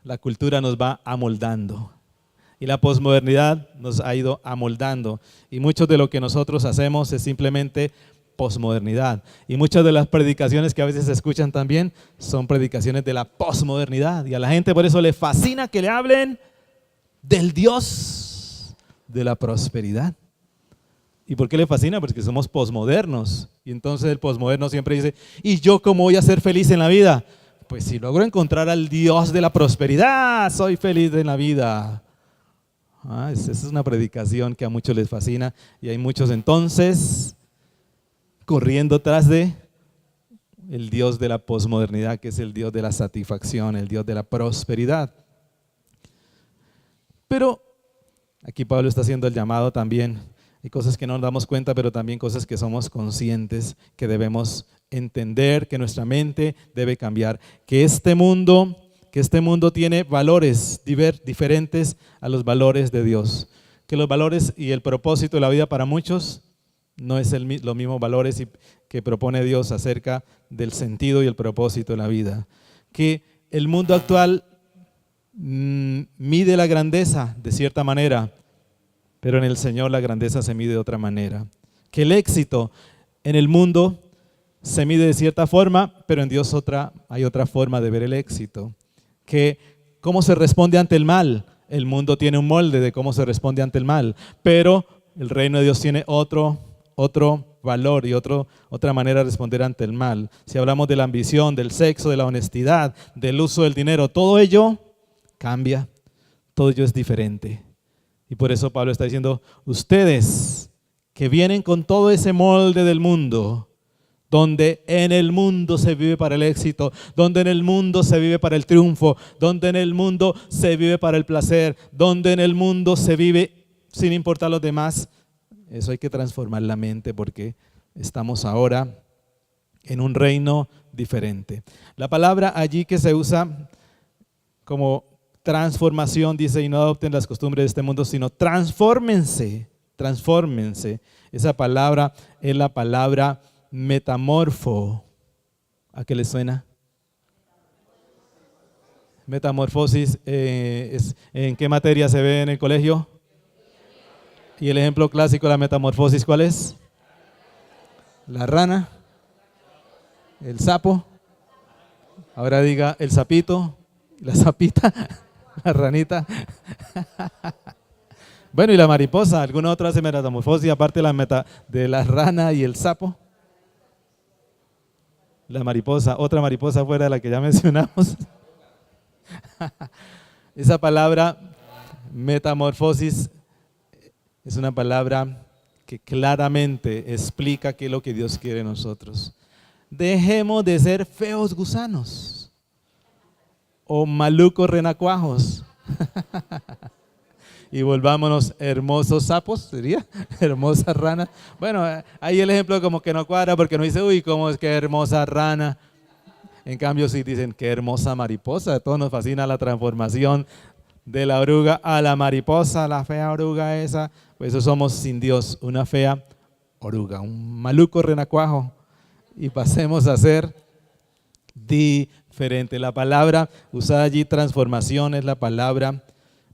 la cultura nos va amoldando. Y la posmodernidad nos ha ido amoldando. Y mucho de lo que nosotros hacemos es simplemente posmodernidad. Y muchas de las predicaciones que a veces se escuchan también son predicaciones de la posmodernidad. Y a la gente por eso le fascina que le hablen del Dios de la prosperidad. ¿Y por qué le fascina? Porque somos posmodernos. Y entonces el posmoderno siempre dice, ¿y yo cómo voy a ser feliz en la vida? Pues si logro encontrar al Dios de la prosperidad, soy feliz en la vida. Esa es una predicación que a muchos les fascina y hay muchos entonces corriendo tras de el Dios de la posmodernidad, que es el Dios de la satisfacción, el Dios de la prosperidad. Pero aquí Pablo está haciendo el llamado también. Hay cosas que no nos damos cuenta, pero también cosas que somos conscientes, que debemos entender, que nuestra mente debe cambiar, que este mundo tiene valores diferentes a los valores de Dios. Que los valores y el propósito de la vida para muchos no es los mismos valores que propone Dios acerca del sentido y el propósito de la vida. Que el mundo actual mide la grandeza de cierta manera, pero en el Señor la grandeza se mide de otra manera. Que el éxito en el mundo se mide de cierta forma, pero en Dios hay otra forma de ver el éxito. Que cómo se responde ante el mal. El mundo tiene un molde de cómo se responde ante el mal, pero el reino de Dios tiene otro valor y otra manera de responder ante el mal. Si hablamos de la ambición, del sexo, de la honestidad, del uso del dinero, todo ello cambia, todo ello es diferente. Y por eso Pablo está diciendo, ustedes que vienen con todo ese molde del mundo, donde en el mundo se vive para el éxito, donde en el mundo se vive para el triunfo, donde en el mundo se vive para el placer, donde en el mundo se vive sin importar los demás. Eso hay que transformar la mente porque estamos ahora en un reino diferente. La palabra allí que se usa como transformación dice, y no adopten las costumbres de este mundo, sino transfórmense, transfórmense. Esa palabra es la palabra metamorfo. ¿A qué le suena? Metamorfosis, ¿en qué materia se ve en el colegio? Y el ejemplo clásico de la metamorfosis, ¿cuál es? La rana, el sapo, ahora diga el sapito, la sapita, la ranita. Bueno, y la mariposa, ¿alguna otra hace metamorfosis aparte de la rana y el sapo? La mariposa, otra mariposa fuera de la que ya mencionamos. Esa palabra metamorfosis es una palabra que claramente explica qué es lo que Dios quiere de nosotros. Dejemos de ser feos gusanos o malucos renacuajos y volvámonos hermosos sapos, ¿sería? Hermosa rana. Bueno, ahí el ejemplo como que no cuadra porque no dice, uy, cómo es que hermosa rana. En cambio sí dicen, qué hermosa mariposa. A todos nos fascina la transformación de la oruga a la mariposa, la fea oruga esa. Pues eso somos sin Dios, una fea oruga, un maluco renacuajo. Y pasemos a ser diferente. La palabra usada allí, transformación, es la palabra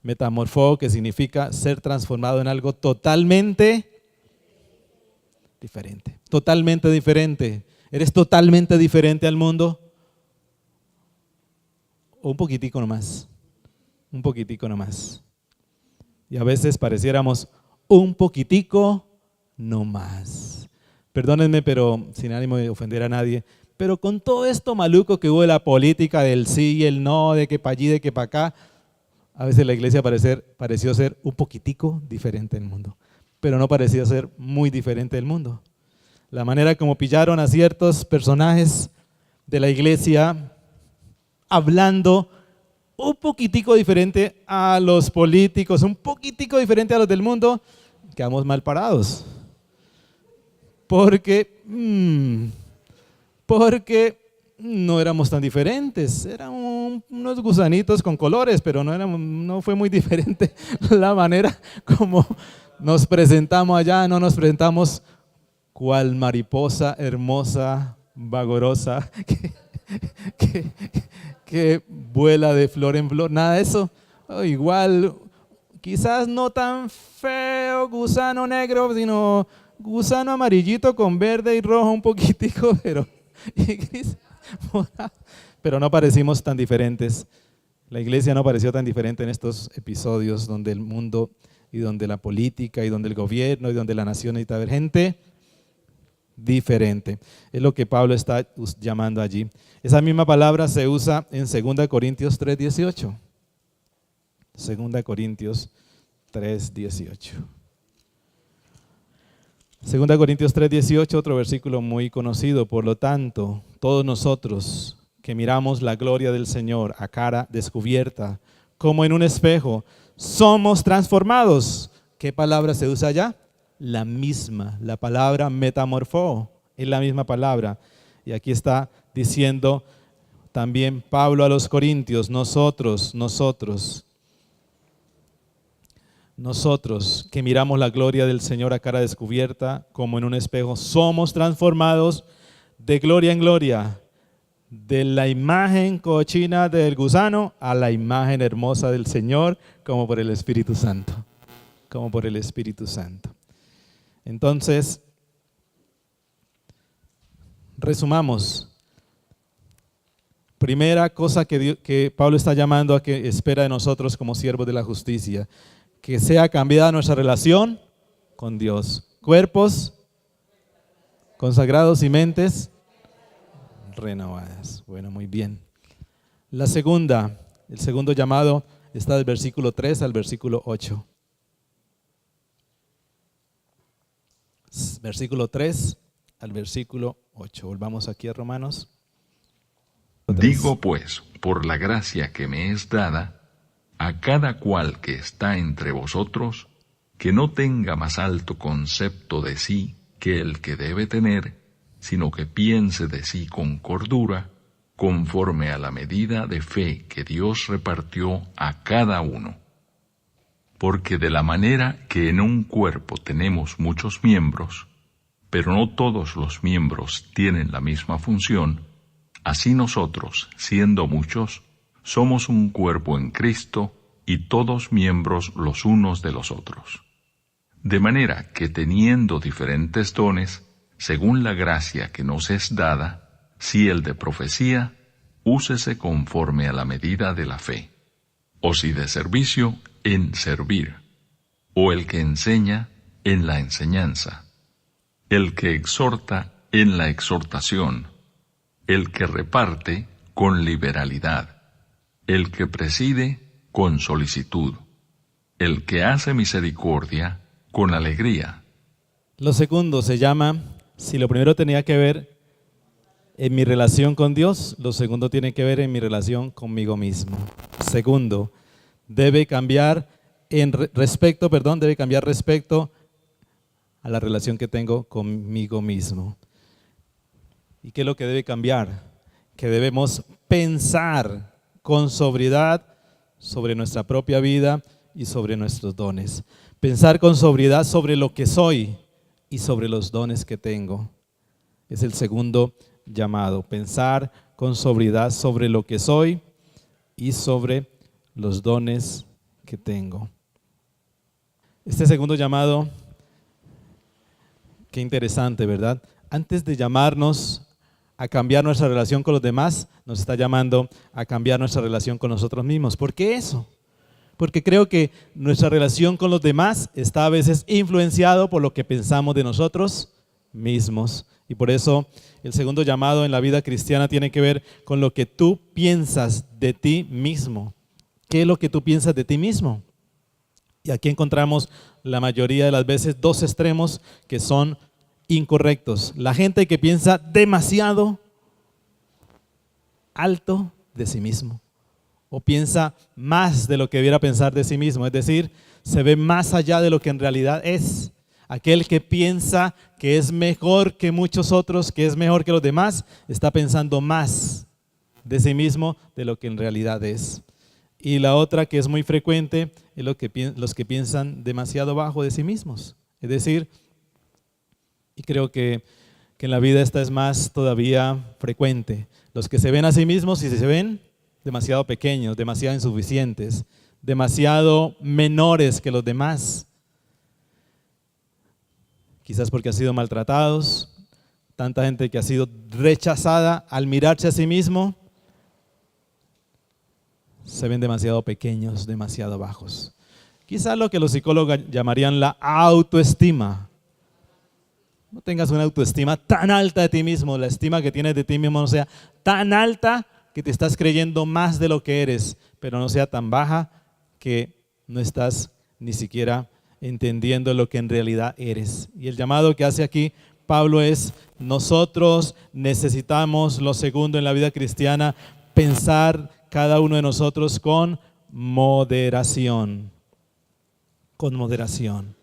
metamorfo, que significa ser transformado en algo totalmente diferente. Totalmente diferente. ¿Eres totalmente diferente al mundo? O un poquitico nomás. Un poquitico nomás. Y a veces pareciéramos un poquitico nomás. Perdónenme, pero sin ánimo de ofender a nadie, pero con todo esto maluco que hubo de la política del sí y el no, de que para allí, de que para acá, a veces la iglesia pareció ser un poquitico diferente del mundo, pero no parecía ser muy diferente del mundo. La manera como pillaron a ciertos personajes de la iglesia hablando un poquitico diferente a los políticos, un poquitico diferente a los del mundo, quedamos mal parados. Porque no éramos tan diferentes, eran unos gusanitos con colores, pero no fue muy diferente la manera como nos presentamos allá. No nos presentamos cual mariposa hermosa, vagorosa, que vuela de flor en flor, nada de eso. Igual, quizás no tan feo, gusano negro, sino gusano amarillito con verde y rojo un poquitico, pero no parecimos tan diferentes. La iglesia no pareció tan diferente en estos episodios donde el mundo y donde la política y donde el gobierno y donde la nación necesita ver gente diferente. Es lo que Pablo está llamando allí. Esa misma palabra se usa en 2 Corintios 3:18. 2 Corintios 3:18. 2 Corintios 3:18, otro versículo muy conocido. Por lo tanto, todos nosotros que miramos la gloria del Señor a cara descubierta, como en un espejo, somos transformados. ¿Qué palabra se usa allá? La misma, la palabra metamorfo, es la misma palabra. Y aquí está diciendo también Pablo a los Corintios, nosotros que miramos la gloria del Señor a cara descubierta, como en un espejo, somos transformados de gloria en gloria, de la imagen cochina del gusano a la imagen hermosa del Señor, como por el Espíritu Santo, como por el Espíritu Santo. Entonces, resumamos. Primera cosa que Pablo está llamando a que espera de nosotros como siervos de la justicia, que sea cambiada nuestra relación con Dios. Cuerpos consagrados y mentes renovadas. Bueno, muy bien. El segundo llamado está del versículo 3 al versículo 8. Versículo 3 al versículo 8. Volvamos aquí a Romanos. Digo pues, por la gracia que me es dada, a cada cual que está entre vosotros, que no tenga más alto concepto de sí que el que debe tener, sino que piense de sí con cordura, conforme a la medida de fe que Dios repartió a cada uno. Porque de la manera que en un cuerpo tenemos muchos miembros, pero no todos los miembros tienen la misma función, así nosotros, siendo muchos, somos un cuerpo en Cristo y todos miembros los unos de los otros. De manera que teniendo diferentes dones, según la gracia que nos es dada, si el de profecía, úsese conforme a la medida de la fe, o si de servicio, en servir, o el que enseña, en la enseñanza, el que exhorta, en la exhortación, el que reparte, con liberalidad, el que preside, con solicitud, el que hace misericordia, con alegría. Lo segundo se llama, si lo primero tenía que ver en mi relación con Dios, lo segundo tiene que ver en mi relación conmigo mismo. Segundo, debe cambiar respecto a la relación que tengo conmigo mismo. ¿Y qué es lo que debe cambiar? Que debemos pensar con sobriedad sobre nuestra propia vida y sobre nuestros dones. Pensar con sobriedad sobre lo que soy y sobre los dones que tengo. Es el segundo llamado. Pensar con sobriedad sobre lo que soy y sobre los dones que tengo. Este segundo llamado, qué interesante, ¿verdad? Antes de llamarnos a cambiar nuestra relación con los demás, nos está llamando a cambiar nuestra relación con nosotros mismos. ¿Por qué eso? Porque creo que nuestra relación con los demás está a veces influenciado por lo que pensamos de nosotros mismos. Y por eso el segundo llamado en la vida cristiana tiene que ver con lo que tú piensas de ti mismo. ¿Qué es lo que tú piensas de ti mismo? Y aquí encontramos la mayoría de las veces dos extremos que son incorrectos. La gente que piensa demasiado alto de sí mismo o piensa más de lo que debiera pensar de sí mismo, es decir, se ve más allá de lo que en realidad es. Aquel que piensa que es mejor que muchos otros, que es mejor que los demás, está pensando más de sí mismo de lo que en realidad es. Y la otra que es muy frecuente es los que piensan demasiado bajo de sí mismos. Es decir, y creo que en la vida esta es más todavía frecuente, los que se ven a sí mismos y se ven demasiado pequeños, demasiado insuficientes, demasiado menores que los demás. Quizás porque han sido maltratados, tanta gente que ha sido rechazada al mirarse a sí mismo, se ven demasiado pequeños, demasiado bajos. Quizás lo que los psicólogos llamarían la autoestima. No tengas una autoestima tan alta de ti mismo, la estima que tienes de ti mismo no sea tan alta que te estás creyendo más de lo que eres, pero no sea tan baja que no estás ni siquiera entendiendo lo que en realidad eres. Y el llamado que hace aquí Pablo es: nosotros necesitamos, lo segundo en la vida cristiana, pensar cada uno de nosotros con moderación. Con moderación.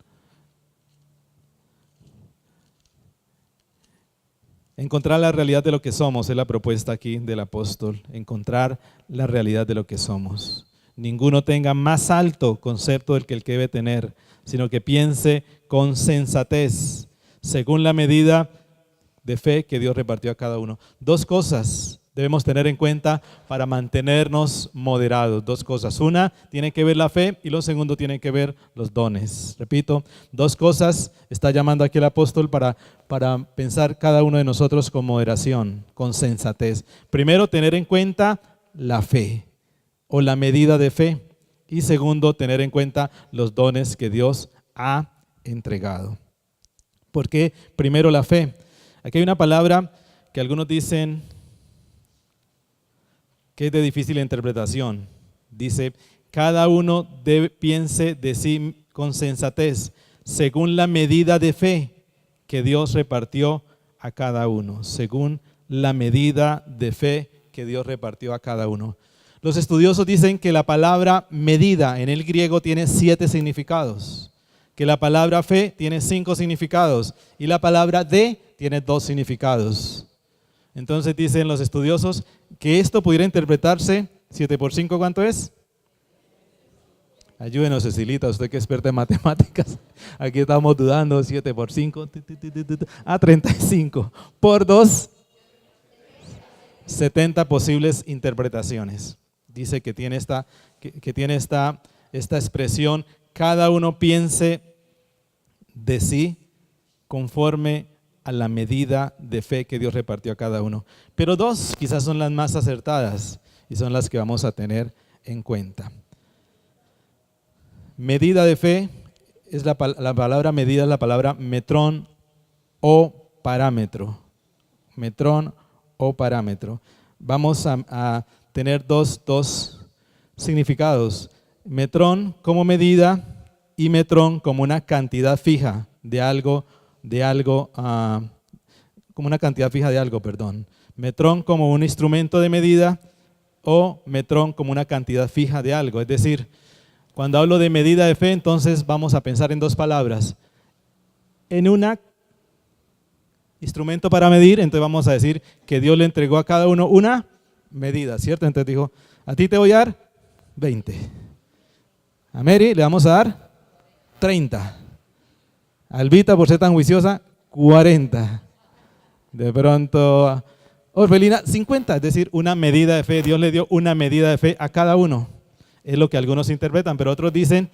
Encontrar la realidad de lo que somos es la propuesta aquí del apóstol. Encontrar la realidad de lo que somos. Ninguno tenga más alto concepto del que el que debe tener, sino que piense con sensatez, según la medida de fe que Dios repartió a cada uno. Dos cosas debemos tener en cuenta para mantenernos moderados. Dos cosas. Una tiene que ver la fe y lo segundo tiene que ver los dones. Repito, dos cosas está llamando aquí el apóstol para pensar cada uno de nosotros con moderación, con sensatez. Primero, tener en cuenta la fe o la medida de fe. Y segundo, tener en cuenta los dones que Dios ha entregado. ¿Por qué primero la fe? Aquí hay una palabra que algunos dicen que es de difícil interpretación. Dice, cada uno piense de sí con sensatez, según la medida de fe que Dios repartió a cada uno, según la medida de fe que Dios repartió a cada uno. Los estudiosos dicen que la palabra medida en el griego tiene 7 significados, que la palabra fe tiene 5 significados y la palabra de tiene 2 significados. Entonces dicen los estudiosos que esto pudiera interpretarse, 7 por 5, ¿cuánto es? Ayúdenos, Cecilita, usted que es experta en matemáticas. Aquí estamos dudando, 7 por 5, 35. Por 2, 70 posibles interpretaciones. Dice que tiene esta expresión, cada uno piense de sí conforme a la medida de fe que Dios repartió a cada uno. Pero 2 quizás son las más acertadas y son las que vamos a tener en cuenta. Medida de fe, es la palabra medida es la palabra metrón o parámetro. Metrón o parámetro. Vamos a tener dos significados. Metrón como medida y metrón como una cantidad fija de algo, como una cantidad fija de algo, perdón. Metrón como un instrumento de medida o metrón como una cantidad fija de algo. Es decir, cuando hablo de medida de fe, entonces vamos a pensar en 2 palabras. En un instrumento para medir, entonces vamos a decir que Dios le entregó a cada uno una medida, ¿cierto? Entonces dijo, a ti te voy a dar 20. A Mary le vamos a dar 30. A Albita, por ser tan juiciosa, 40. De pronto, a Orfelina, 50. Es decir, una medida de fe. Dios le dio una medida de fe a cada uno. Es lo que algunos interpretan, pero otros dicen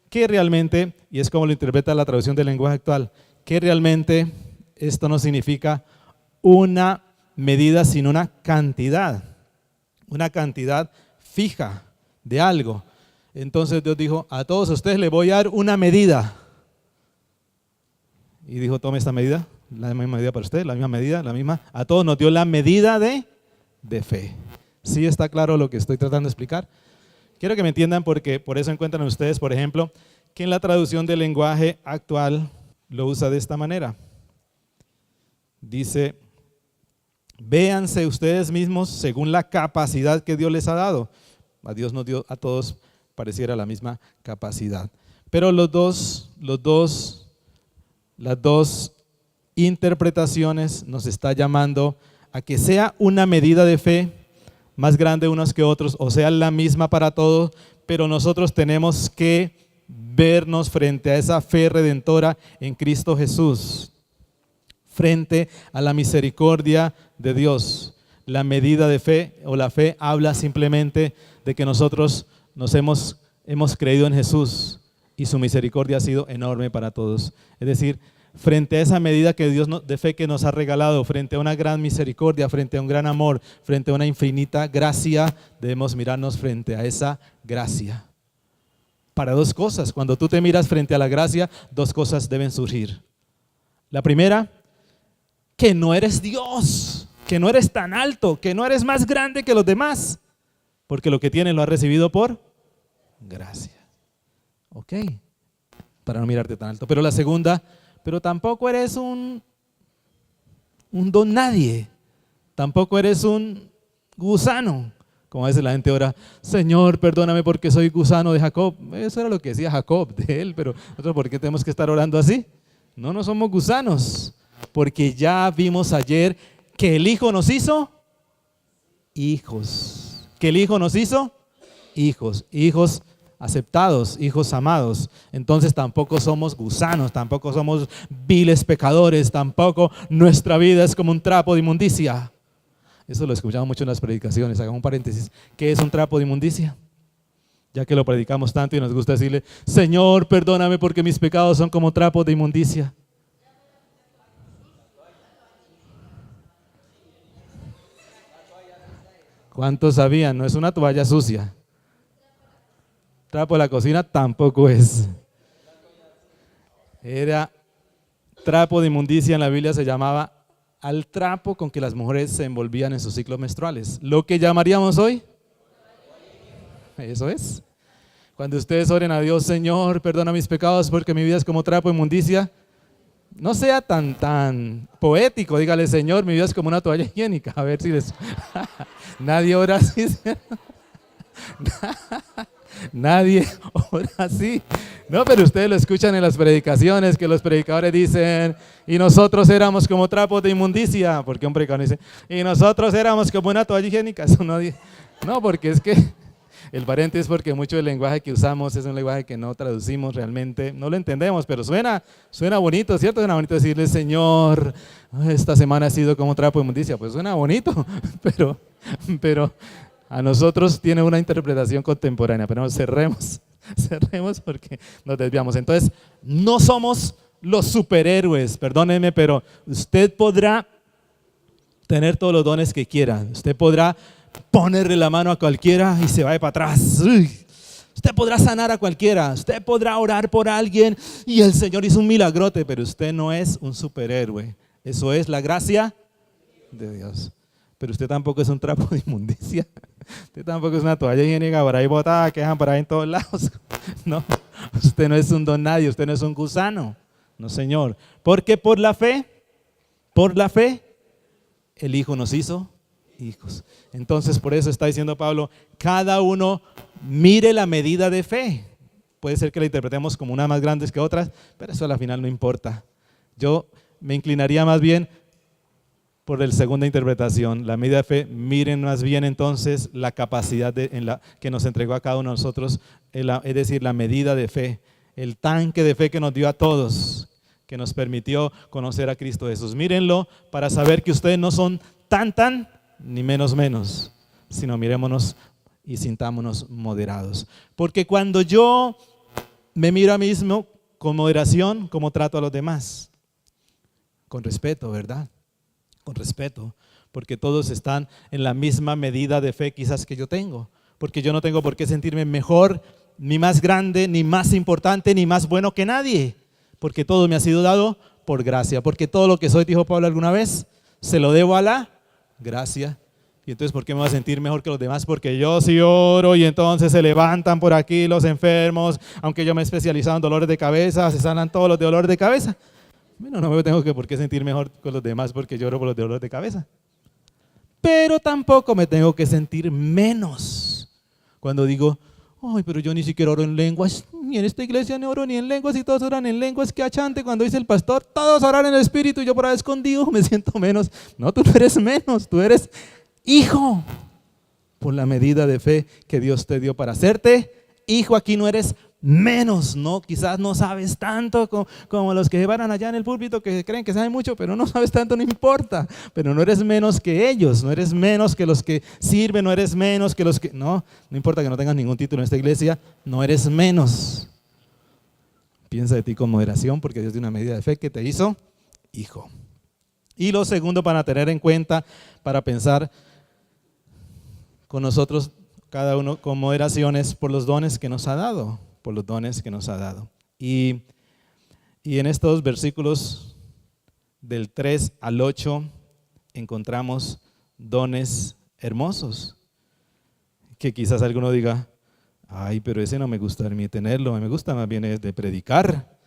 que realmente, y es como lo interpreta la traducción del lenguaje actual, que realmente esto no significa una medida, sino una cantidad fija de algo. Entonces Dios dijo, a todos ustedes les voy a dar una medida. Y dijo, tome esta medida, la misma medida para usted, la misma medida, la misma. A todos nos dio la medida de fe. ¿Sí está claro lo que estoy tratando de explicar? Quiero que me entiendan porque por eso encuentran ustedes, por ejemplo, que en la traducción del lenguaje actual lo usa de esta manera. Dice, véanse ustedes mismos según la capacidad que Dios les ha dado. A Dios nos dio a todos pareciera la misma capacidad. Pero las dos interpretaciones nos está llamando a que sea una medida de fe más grande unos que otros, o sea la misma para todos, pero nosotros tenemos que vernos frente a esa fe redentora en Cristo Jesús, frente a la misericordia de Dios. La medida de fe o la fe habla simplemente de que nosotros hemos creído en Jesús y su misericordia ha sido enorme para todos. Es decir, frente a esa medida que Dios de fe que nos ha regalado, frente a una gran misericordia, frente a un gran amor, frente a una infinita gracia, debemos mirarnos frente a esa gracia. Para 2 cosas, cuando tú te miras frente a la gracia, 2 cosas deben surgir. La primera, que no eres Dios, que no eres tan alto, que no eres más grande que los demás, porque lo que tienes lo has recibido por gracia. Ok, para no mirarte tan alto. Pero la segunda, pero tampoco eres un don nadie, tampoco eres un gusano. Como a veces la gente ora, Señor, perdóname porque soy gusano de Jacob. Eso era lo que decía Jacob de él, pero nosotros, ¿por qué tenemos que estar orando así? No somos gusanos, porque ya vimos ayer que el Hijo nos hizo hijos. Que el Hijo nos hizo hijos aceptados, hijos amados. Entonces tampoco somos gusanos, tampoco somos viles pecadores, tampoco nuestra vida es como un trapo de inmundicia. Eso lo escuchamos mucho en las predicaciones. Hagamos un paréntesis. ¿Qué es un trapo de inmundicia? Ya que lo predicamos tanto y nos gusta decirle, Señor, perdóname porque mis pecados son como trapos de inmundicia. ¿Cuántos sabían? No es una toalla sucia. Trapo de la cocina tampoco es. Era trapo de inmundicia, en la Biblia se llamaba al trapo con que las mujeres se envolvían en sus ciclos menstruales. Lo que llamaríamos hoy, eso es. Cuando ustedes oren a Dios, Señor, perdona mis pecados porque mi vida es como trapo de inmundicia, No sea tan poético, dígale, Señor, mi vida es como una toalla higiénica, a ver si les... Nadie ora así, nadie ora así. No, pero ustedes lo escuchan en las predicaciones, que los predicadores dicen, y nosotros éramos como trapos de inmundicia, porque un predicador dice, y nosotros éramos como una toalla higiénica. Eso no, porque es que el paréntesis, porque mucho del lenguaje que usamos es un lenguaje que no traducimos realmente, no lo entendemos, pero suena bonito, ¿cierto? Suena bonito decirle, Señor, esta semana ha sido como un trapo de inmundicia. Pues suena bonito, pero a nosotros tiene una interpretación contemporánea, pero cerremos porque nos desviamos. Entonces, no somos los superhéroes, perdónenme, pero usted podrá tener todos los dones que quiera, usted podrá ponerle la mano a cualquiera y se va para atrás. Usted podrá sanar a cualquiera, usted podrá orar por alguien y el Señor hizo un milagrote, pero usted no es un superhéroe. Eso es la gracia de Dios. Pero usted tampoco es un trapo de inmundicia. Usted tampoco es una toalla higiénica por ahí botada que dejan por ahí en todos lados. No, usted no es un don nadie, usted no es un gusano. No, Señor. Porque por la fe, el Hijo nos hizo hijos. Entonces, por eso está diciendo Pablo, cada uno mire la medida de fe. Puede ser que la interpretemos como unas más grandes que otras, pero eso al final no importa. Yo me inclinaría más bien por la segunda interpretación, la medida de fe. Miren más bien entonces la capacidad que nos entregó a cada uno de nosotros, es decir, la medida de fe, el tanque de fe que nos dio a todos, que nos permitió conocer a Cristo Jesús. Mírenlo para saber que ustedes no son tan, ni menos, sino mirémonos y sintámonos moderados. Porque cuando yo me miro a mí mismo con moderación, ¿cómo trato a los demás? Con respeto, ¿verdad? Con respeto, porque todos están en la misma medida de fe quizás que yo tengo, porque yo no tengo por qué sentirme mejor, ni más grande, ni más importante, ni más bueno que nadie, porque todo me ha sido dado por gracia, porque todo lo que soy, dijo Pablo alguna vez, se lo debo a la gracia. Y entonces, ¿por qué me voy a sentir mejor que los demás? Porque yo sí oro y entonces se levantan por aquí los enfermos, aunque yo me he especializado en dolores de cabeza, se sanan todos los dolores de cabeza. Bueno, no me tengo por qué sentir mejor con los demás porque yo oro por los dolores de cabeza. Pero tampoco me tengo que sentir menos cuando digo, ay, pero yo ni siquiera oro en lenguas, ni en esta iglesia no oro ni en lenguas y todos oran en lenguas, qué achante cuando dice el pastor, todos oran en el espíritu y yo por ahí escondido me siento menos. No, tú no eres menos, tú eres hijo por la medida de fe que Dios te dio para hacerte hijo. Aquí no eres menos, no, quizás no sabes tanto como los que se paran allá en el púlpito que creen que saben mucho, pero no sabes tanto, no importa, pero no eres menos que ellos, no eres menos que los que sirven, no eres menos que los que, no importa que no tengas ningún título en esta iglesia, no eres menos. Piensa de ti con moderación porque Dios tiene una medida de fe que te hizo hijo. Y lo segundo para tener en cuenta, para pensar con nosotros, cada uno con moderaciones por los dones que nos ha dado, Y en estos versículos del 3 al 8 encontramos dones hermosos, que quizás alguno diga, ay, pero ese no me gusta a mí tenerlo, me gusta más bien es de predicar,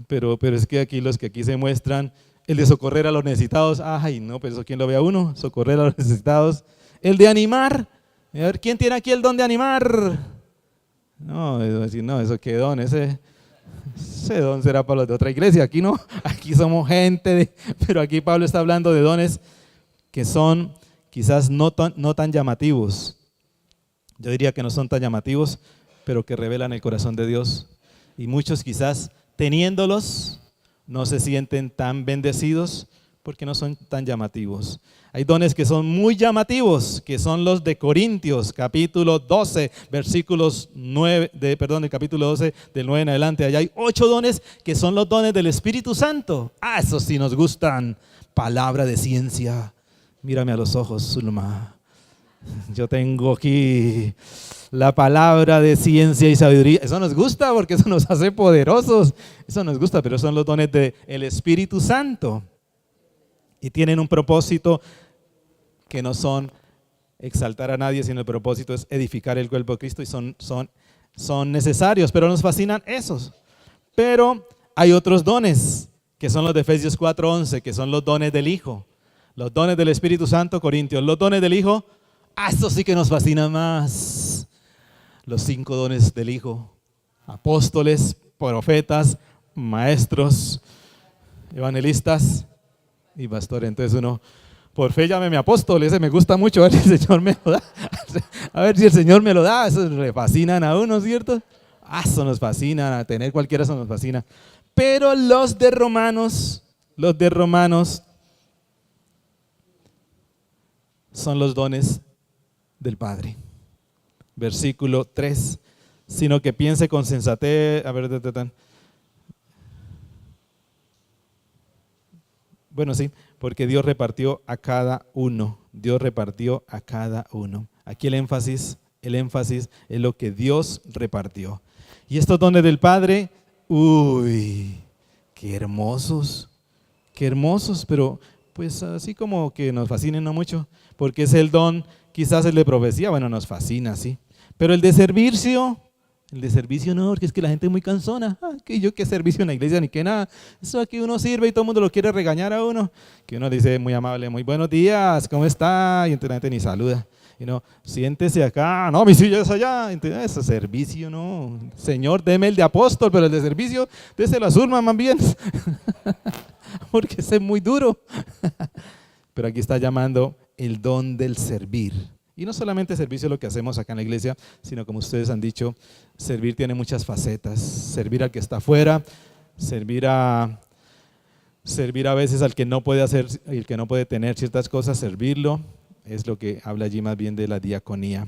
pero es que aquí los que aquí se muestran, el de socorrer a los necesitados, ay, no, pero eso ¿quién lo ve a uno? Socorrer a los necesitados, el de animar. A ver, ¿quién tiene aquí el don de animar? No, decir, no, eso qué don, ese don será para los de otra iglesia. Aquí no, aquí somos gente, pero aquí Pablo está hablando de dones que son quizás no tan llamativos. Yo diría que no son tan llamativos, pero que revelan el corazón de Dios. Y muchos quizás teniéndolos no se sienten tan bendecidos porque no son tan llamativos. Hay dones que son muy llamativos, que son los de Corintios, capítulo 12, versículos 9, del capítulo 12, del 9 en adelante. Allá hay 8 dones que son los dones del Espíritu Santo. Ah, esos sí nos gustan. Palabra de ciencia. Mírame a los ojos, Zulma. Yo tengo aquí la palabra de ciencia y sabiduría. Eso nos gusta porque eso nos hace poderosos. Eso nos gusta, pero son los dones del Espíritu Santo. Y tienen un propósito que no son exaltar a nadie, sino el propósito es edificar el cuerpo de Cristo y son necesarios, pero nos fascinan esos. Pero hay otros dones que son los de Efesios 4:11, que son los dones del Hijo. Los dones del Espíritu Santo, Corintios. Los dones del Hijo, esto sí que nos fascina más. Los 5 dones del Hijo. Apóstoles, profetas, maestros, evangelistas y pastores. Entonces uno, por fe llámeme apóstol, ese me gusta mucho, a ver si el Señor me lo da. A ver si el Señor me lo da, eso le fascinan a uno, ¿cierto? Eso nos fascina, a tener cualquiera eso nos fascina. Pero los de Romanos son los dones del Padre. Versículo 3, sino que piense con sensatez, a ver, bueno, sí, porque Dios repartió a cada uno, Dios repartió a cada uno. Aquí el énfasis es lo que Dios repartió. Y estos dones del Padre, uy, qué hermosos, pero pues así como que nos fascinen no mucho, porque es el don, quizás el de profecía, bueno, nos fascina, sí. Pero el de servicio no, porque es que la gente es muy cansona. Que yo qué servicio en la iglesia ni que nada. Eso aquí uno sirve y todo el mundo lo quiere regañar a uno. Que uno dice muy amable, muy buenos días, ¿cómo está? Y entonces la gente ni saluda. Y no, siéntese acá, no, mi silla es allá. Entonces, ese servicio no. Señor, deme el de apóstol, pero el de servicio, déselo a Zulma más bien. Porque ese es muy duro. Pero aquí está llamando el don del servir. Y no solamente servicio es lo que hacemos acá en la iglesia, sino como ustedes han dicho, servir tiene muchas facetas. Servir al que está afuera, servir a veces al que no puede hacer, el que no puede tener ciertas cosas, servirlo, es lo que habla allí más bien de la diaconía.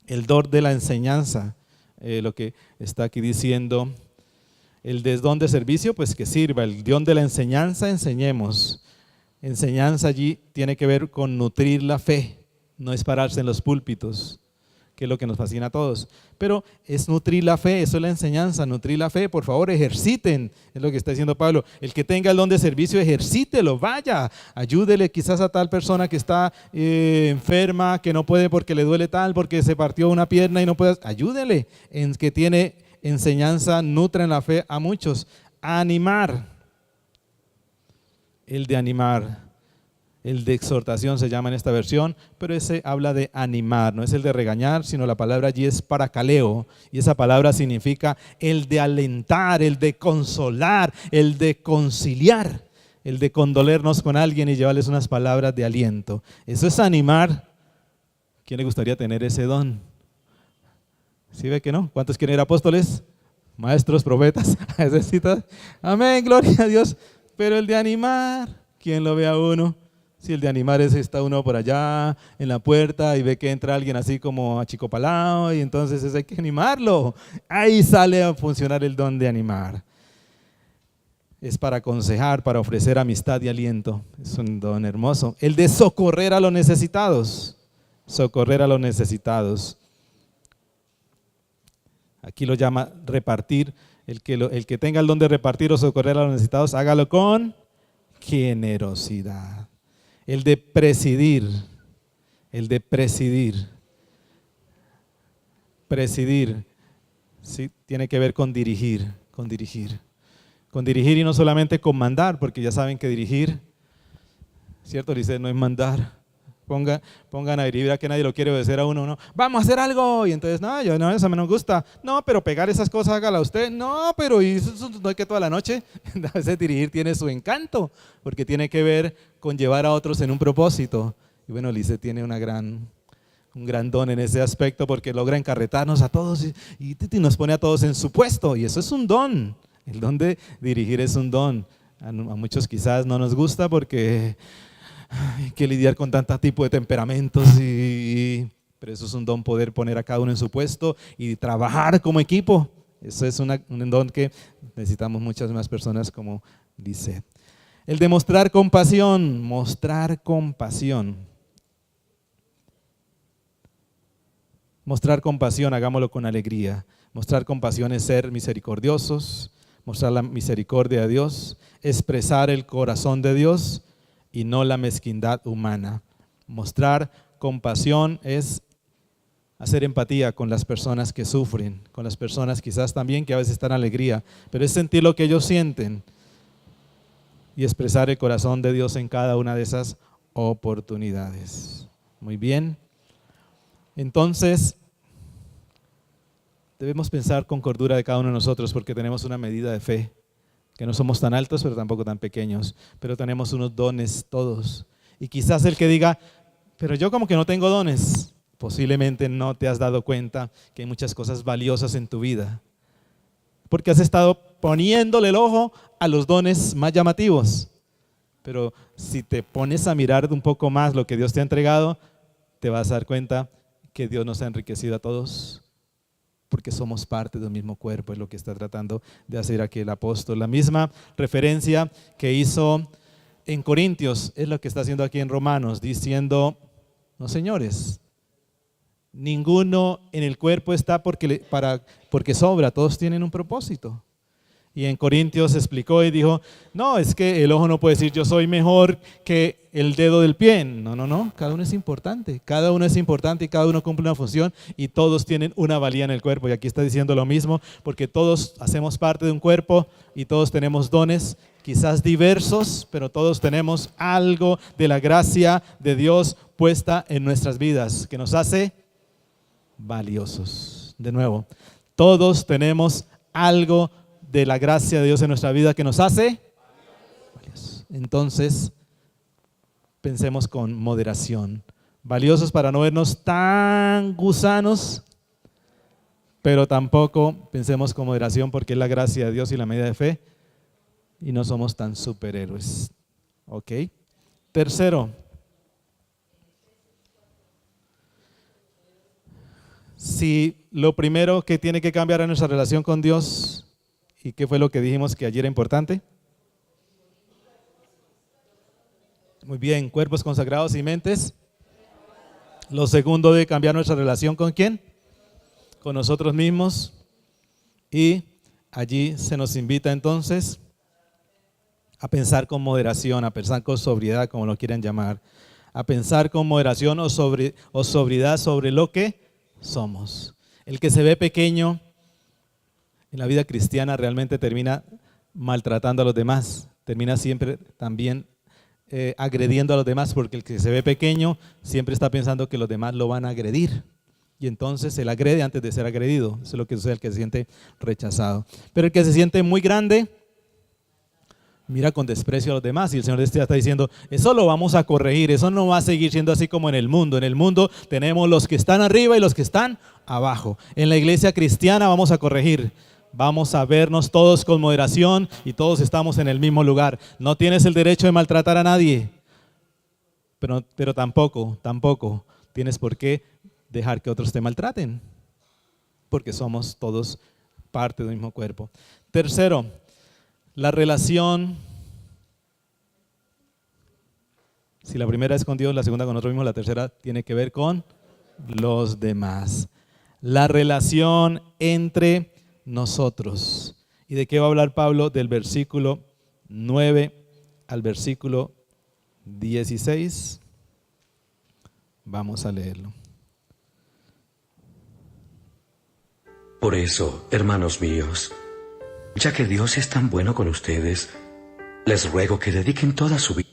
El don de la enseñanza, lo que está aquí diciendo, el don de servicio, pues que sirva. El don de la enseñanza, enseñemos. Enseñanza allí tiene que ver con nutrir la fe. No es pararse en los púlpitos, que es lo que nos fascina a todos, pero es nutrir la fe, eso es la enseñanza, nutrir la fe. Por favor, ejerciten, es lo que está diciendo Pablo. El que tenga el don de servicio, ejercítelo, vaya, ayúdele quizás a tal persona que está enferma, que no puede porque le duele tal, porque se partió una pierna y no puede, ayúdele, en que tiene enseñanza, nutren la fe a muchos. Animar, el de animar. El de exhortación se llama en esta versión, pero ese habla de animar, no es el de regañar, sino la palabra allí es paracaleo, y esa palabra significa el de alentar, el de consolar, el de conciliar, el de condolernos con alguien y llevarles unas palabras de aliento. Eso es animar. ¿Quién le gustaría tener ese don? ¿Sí ve que no? ¿Cuántos quieren ser apóstoles? Maestros, profetas, amén, gloria a Dios. Pero el de animar, ¿quién lo ve a uno? Si el de animar es, está uno por allá en la puerta y ve que entra alguien así como achicopalado y entonces hay que animarlo. Ahí sale a funcionar el don de animar. Es para aconsejar, para ofrecer amistad y aliento. Es un don hermoso. El de socorrer a los necesitados. Socorrer a los necesitados. Aquí lo llama repartir. El que tenga el don de repartir o socorrer a los necesitados, hágalo con generosidad. El de presidir, ¿sí? Tiene que ver con dirigir y no solamente con mandar, porque ya saben que dirigir, ¿cierto? Dice, no es mandar. Pongan a dirigir a que nadie lo quiere obedecer a uno, no, vamos a hacer algo, y entonces, no, eso me no gusta, no, pero pegar esas cosas hágala usted, no, pero y eso no hay que toda la noche. A veces dirigir tiene su encanto, porque tiene que ver con llevar a otros en un propósito, y bueno, Lice tiene un gran don en ese aspecto, porque logra encarretarnos a todos y nos pone a todos en su puesto, y eso es un don. El don de dirigir es un don. A muchos quizás no nos gusta porque hay que lidiar con tantos tipos de temperamentos, pero eso es un don, poder poner a cada uno en su puesto y trabajar como equipo. Eso es un don que necesitamos muchas más personas como dice. El de mostrar compasión, Mostrar compasión, hagámoslo con alegría. Mostrar compasión es ser misericordiosos, mostrar la misericordia de Dios, expresar el corazón de Dios y no la mezquindad humana. Mostrar compasión es hacer empatía con las personas que sufren, con las personas quizás también que a veces están en alegría, pero es sentir lo que ellos sienten. y expresar el corazón de Dios en cada una de esas oportunidades. Muy bien. Entonces, debemos pensar con cordura de cada uno de nosotros porque tenemos una medida de fe, que no somos tan altos pero tampoco tan pequeños, pero tenemos unos dones todos. Y quizás el que diga, pero yo como que no tengo dones, posiblemente no te has dado cuenta que hay muchas cosas valiosas en tu vida, porque has estado poniéndole el ojo a los dones más llamativos. Pero si te pones a mirar un poco más lo que Dios te ha entregado, te vas a dar cuenta que Dios nos ha enriquecido a todos, porque somos parte de un mismo cuerpo, es lo que está tratando de hacer aquí el apóstol. La misma referencia que hizo en Corintios es lo que está haciendo aquí en Romanos, diciendo, no señores, ninguno en el cuerpo está porque sobra, todos tienen un propósito. Y en Corintios explicó y dijo, no, es que el ojo no puede decir yo soy mejor que el dedo del pie. No, cada uno es importante y cada uno cumple una función y todos tienen una valía en el cuerpo. Y aquí está diciendo lo mismo, porque todos hacemos parte de un cuerpo y todos tenemos dones, quizás diversos, pero todos tenemos algo de la gracia de Dios puesta en nuestras vidas, que nos hace valiosos. De nuevo, todos tenemos algo de la gracia de Dios en nuestra vida que nos hace valiosos. Entonces, pensemos con moderación. Valiosos para no vernos tan gusanos, pero tampoco pensemos con moderación porque es la gracia de Dios y la medida de fe y no somos tan superhéroes. ¿Ok? Tercero, si lo primero que tiene que cambiar es nuestra relación con Dios, ¿y qué fue lo que dijimos que ayer era importante? Muy bien, cuerpos consagrados y mentes. Lo segundo de cambiar nuestra relación ¿con quién? Con nosotros mismos. Y allí se nos invita entonces a pensar con moderación, a pensar con sobriedad, como lo quieran llamar. A pensar con moderación o sobriedad sobre lo que somos. El que se ve pequeño en la vida cristiana realmente termina maltratando a los demás, termina siempre también agrediendo a los demás, porque el que se ve pequeño siempre está pensando que los demás lo van a agredir y entonces él agrede antes de ser agredido. Eso es lo que sucede al que se siente rechazado. Pero el que se siente muy grande mira con desprecio a los demás y el Señor está diciendo, eso lo vamos a corregir, eso no va a seguir siendo así como en el mundo. En el mundo tenemos los que están arriba y los que están abajo. En la iglesia cristiana vamos a corregir. Vamos a vernos todos con moderación y todos estamos en el mismo lugar. No tienes el derecho de maltratar a nadie, pero tampoco tienes por qué dejar que otros te maltraten, porque somos todos parte del mismo cuerpo. Tercero, la relación, si la primera es con Dios, la segunda con nosotros mismos, la tercera tiene que ver con los demás. La relación entre nosotros. ¿Y de qué va a hablar Pablo? Del versículo 9 al versículo 16. Vamos a leerlo. Por eso, hermanos míos, ya que Dios es tan bueno con ustedes, les ruego que dediquen toda su vida.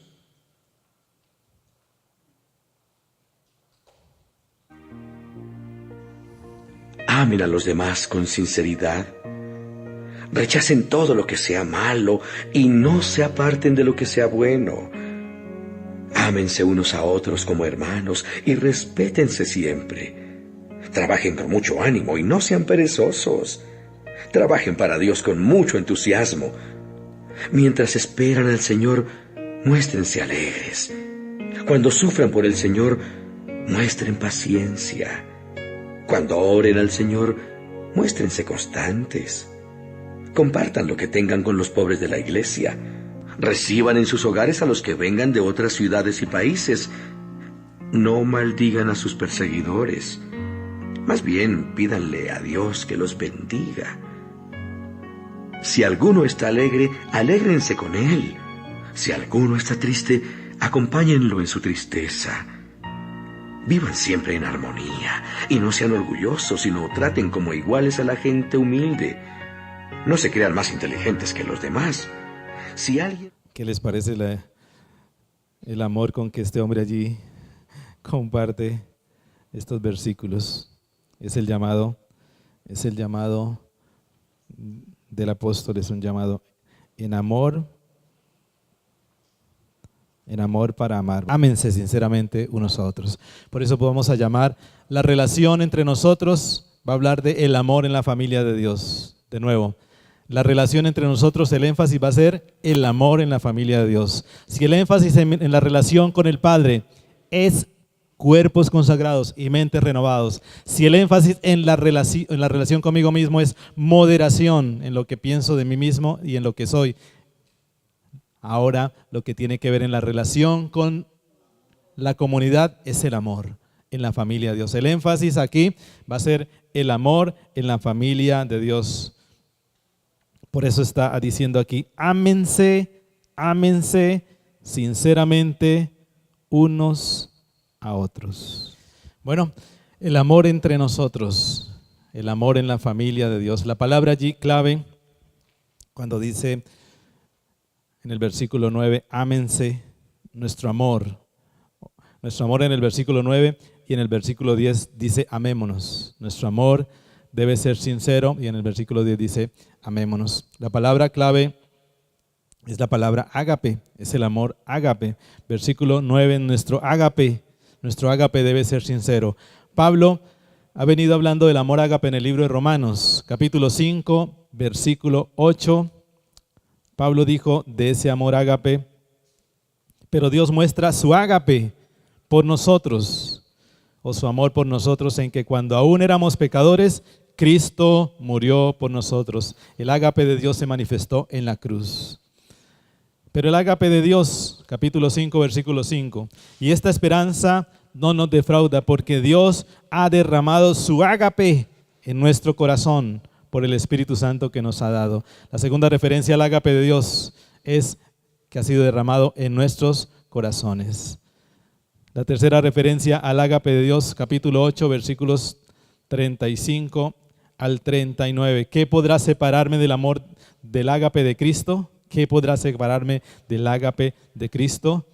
Amen a los demás con sinceridad. Rechacen todo lo que sea malo y no se aparten de lo que sea bueno. Ámense unos a otros como hermanos y respétense siempre. Trabajen con mucho ánimo y no sean perezosos. Trabajen para Dios con mucho entusiasmo. Mientras esperan al Señor, muéstrense alegres. Cuando sufran por el Señor, muestren paciencia. Cuando oren al Señor, muéstrense constantes. Compartan lo que tengan con los pobres de la iglesia. Reciban en sus hogares a los que vengan de otras ciudades y países. No maldigan a sus perseguidores. Más bien, pídanle a Dios que los bendiga. Si alguno está alegre, alégrense con él. Si alguno está triste, acompáñenlo en su tristeza. Vivan siempre en armonía y no sean orgullosos, sino traten como iguales a la gente humilde. No se crean más inteligentes que los demás. Si alguien... ¿Qué les parece el amor con que este hombre allí comparte estos versículos? Es el llamado del apóstol, es un llamado en amor para amar. Ámense sinceramente unos a otros. Por eso podemos llamar la relación entre nosotros, va a hablar de el amor en la familia de Dios. De nuevo, la relación entre nosotros, el énfasis va a ser el amor en la familia de Dios. Si el énfasis en la relación con el Padre es cuerpos consagrados y mentes renovados, si el énfasis en la relación conmigo mismo es moderación en lo que pienso de mí mismo y en lo que soy, ahora lo que tiene que ver en la relación con la comunidad es el amor en la familia de Dios. El énfasis aquí va a ser el amor en la familia de Dios. Por eso está diciendo aquí, ámense sinceramente unos a otros. Bueno, el amor entre nosotros, el amor en la familia de Dios. La palabra allí clave, cuando dice en el versículo 9, ámense, nuestro amor en el versículo 9 y en el versículo 10 dice amémonos. Nuestro amor debe ser sincero y en el versículo 10 dice amémonos. La palabra clave es la palabra ágape, es el amor ágape. Versículo 9, nuestro ágape debe ser sincero. Pablo ha venido hablando del amor ágape en el libro de Romanos, capítulo 5, versículo 8. Pablo dijo de ese amor ágape, pero Dios muestra su ágape por nosotros, o su amor por nosotros, en que cuando aún éramos pecadores, Cristo murió por nosotros. El ágape de Dios se manifestó en la cruz. Pero el ágape de Dios, capítulo 5, versículo 5, y esta esperanza no nos defrauda, porque Dios ha derramado su ágape en nuestro corazón por el Espíritu Santo que nos ha dado. La segunda referencia al ágape de Dios es que ha sido derramado en nuestros corazones. La tercera referencia al ágape de Dios, capítulo 8, versículos 35 al 39. ¿Qué podrá separarme del amor del ágape de Cristo? ¿Qué podrá separarme del ágape de Cristo?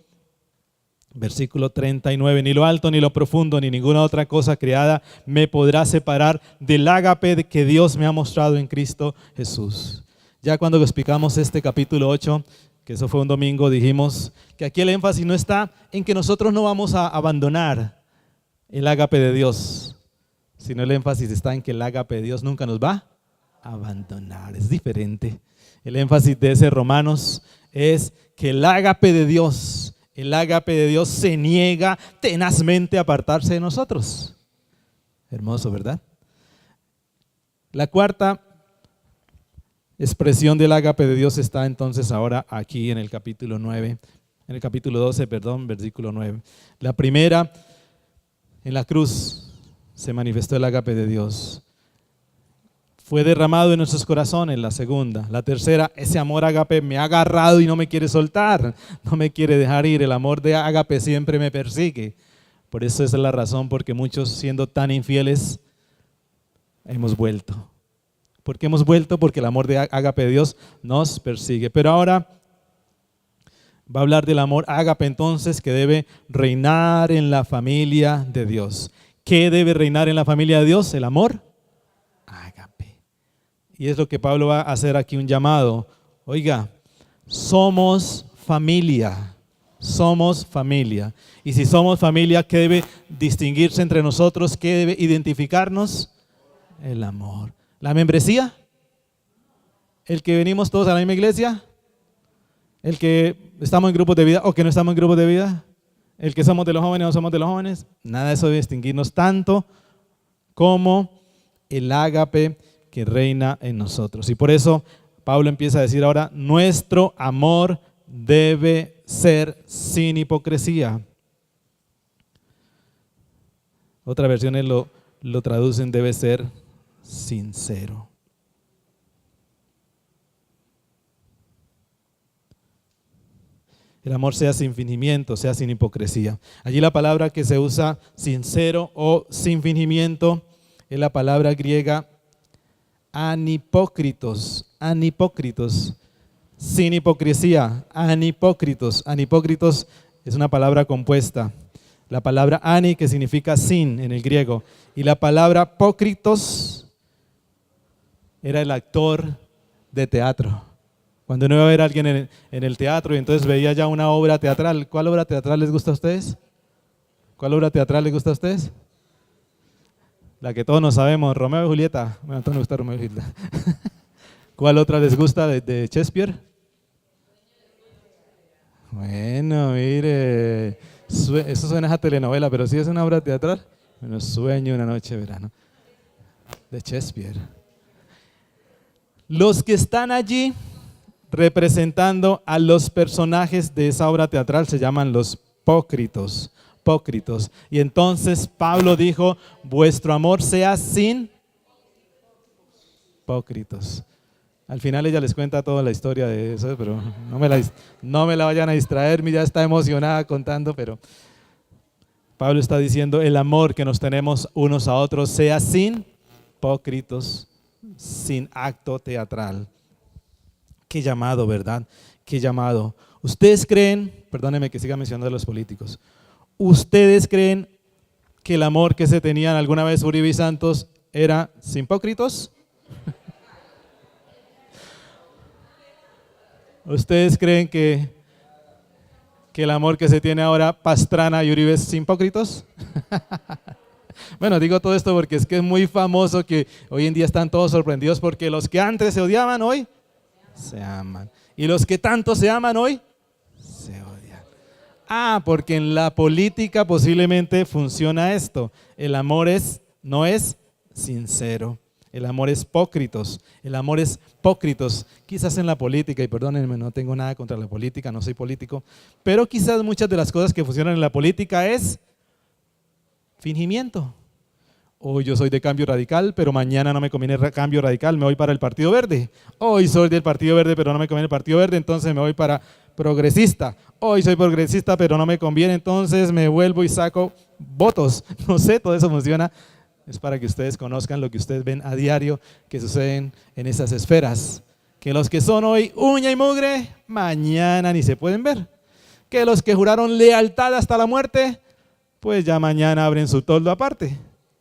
Versículo 39, ni lo alto, ni lo profundo, ni ninguna otra cosa creada me podrá separar del ágape que Dios me ha mostrado en Cristo Jesús. Ya cuando explicamos este capítulo 8, que eso fue un domingo, dijimos que aquí el énfasis no está en que nosotros no vamos a abandonar el ágape de Dios, sino el énfasis está en que el ágape de Dios nunca nos va a abandonar. Es diferente. El énfasis de ese Romanos es que el ágape de Dios se niega tenazmente a apartarse de nosotros. Hermoso, ¿verdad? La cuarta expresión del ágape de Dios está entonces ahora aquí en el capítulo 12, versículo 9. La primera, en la cruz se manifestó el ágape de Dios. Fue derramado en nuestros corazones. La segunda. La tercera, ese amor ágape me ha agarrado y no me quiere soltar, no me quiere dejar ir. El amor de ágape siempre me persigue. Por eso esa es la razón porque muchos, siendo tan infieles, hemos vuelto. ¿Por qué hemos vuelto? Porque el amor de ágape de Dios nos persigue. Pero ahora va a hablar del amor ágape entonces que debe reinar en la familia de Dios. ¿Qué debe reinar en la familia de Dios? El amor ágape. Y es lo que Pablo va a hacer aquí un llamado. Oiga, somos familia. Somos familia. Y si somos familia, ¿qué debe distinguirse entre nosotros? ¿Qué debe identificarnos? El amor. ¿La membresía? ¿El que venimos todos a la misma iglesia? ¿El que estamos en grupos de vida o que no estamos en grupos de vida? ¿El que somos de los jóvenes o no somos de los jóvenes? Nada de eso debe distinguirnos tanto como el ágape que reina en nosotros. Y por eso Pablo empieza a decir ahora, nuestro amor debe ser sin hipocresía. Otras versiones lo traducen, debe ser sincero. El amor sea sin fingimiento, sea sin hipocresía. Allí la palabra que se usa, sincero o sin fingimiento, es la palabra griega anipócritos. Anipócritos sin hipocresía, anhipócritos. Anhipócritos es una palabra compuesta. La palabra ani, que significa sin en el griego, y la palabra pócritos era el actor de teatro. Cuando uno iba a ver a alguien en el teatro y entonces veía ya una obra teatral. ¿Cuál obra teatral les gusta a ustedes? ¿Cuál obra teatral les gusta a ustedes? La que todos nos sabemos, Romeo y Julieta. Bueno, a todos nos gusta Romeo y Julieta. ¿Cuál otra les gusta de Shakespeare? Bueno, mire, eso suena a telenovela, pero sí es una obra teatral. Bueno, Sueño una noche de verano, de Shakespeare. Los que están allí representando a los personajes de esa obra teatral se llaman los pócritos. Y entonces Pablo dijo, vuestro amor sea sin hipócritos. Al final ella les cuenta toda la historia de eso, pero no me la vayan a distraer, ya está emocionada contando, pero Pablo está diciendo, el amor que nos tenemos unos a otros sea sin hipócritos, sin acto teatral. Qué llamado, ¿verdad? Qué llamado. ¿Ustedes creen, perdónenme que siga mencionando a los políticos, ¿ustedes creen que el amor que se tenían alguna vez Uribe y Santos era sin hipócritos? ¿Ustedes creen que el amor que se tiene ahora Pastrana y Uribe es sin hipócritos? Bueno, digo todo esto porque es que es muy famoso que hoy en día están todos sorprendidos porque los que antes se odiaban hoy se aman. Y los que tanto se aman hoy se odian. Porque en la política posiblemente funciona esto. El amor no es sincero. El amor es pócritos. El amor es pócritos. Quizás en la política, y perdónenme, no tengo nada contra la política, no soy político, pero quizás muchas de las cosas que funcionan en la política es fingimiento. Hoy yo soy de Cambio Radical, pero mañana no me conviene Cambio Radical, me voy para el Partido Verde. Hoy soy del Partido Verde, pero no me conviene el Partido Verde, entonces me voy para Progresista. Hoy soy progresista, pero no me conviene, entonces me vuelvo y saco votos. No sé, todo eso funciona. Es para que ustedes conozcan lo que ustedes ven a diario que suceden en esas esferas. Que los que son hoy uña y mugre, mañana ni se pueden ver. Que los que juraron lealtad hasta la muerte, pues ya mañana abren su toldo aparte.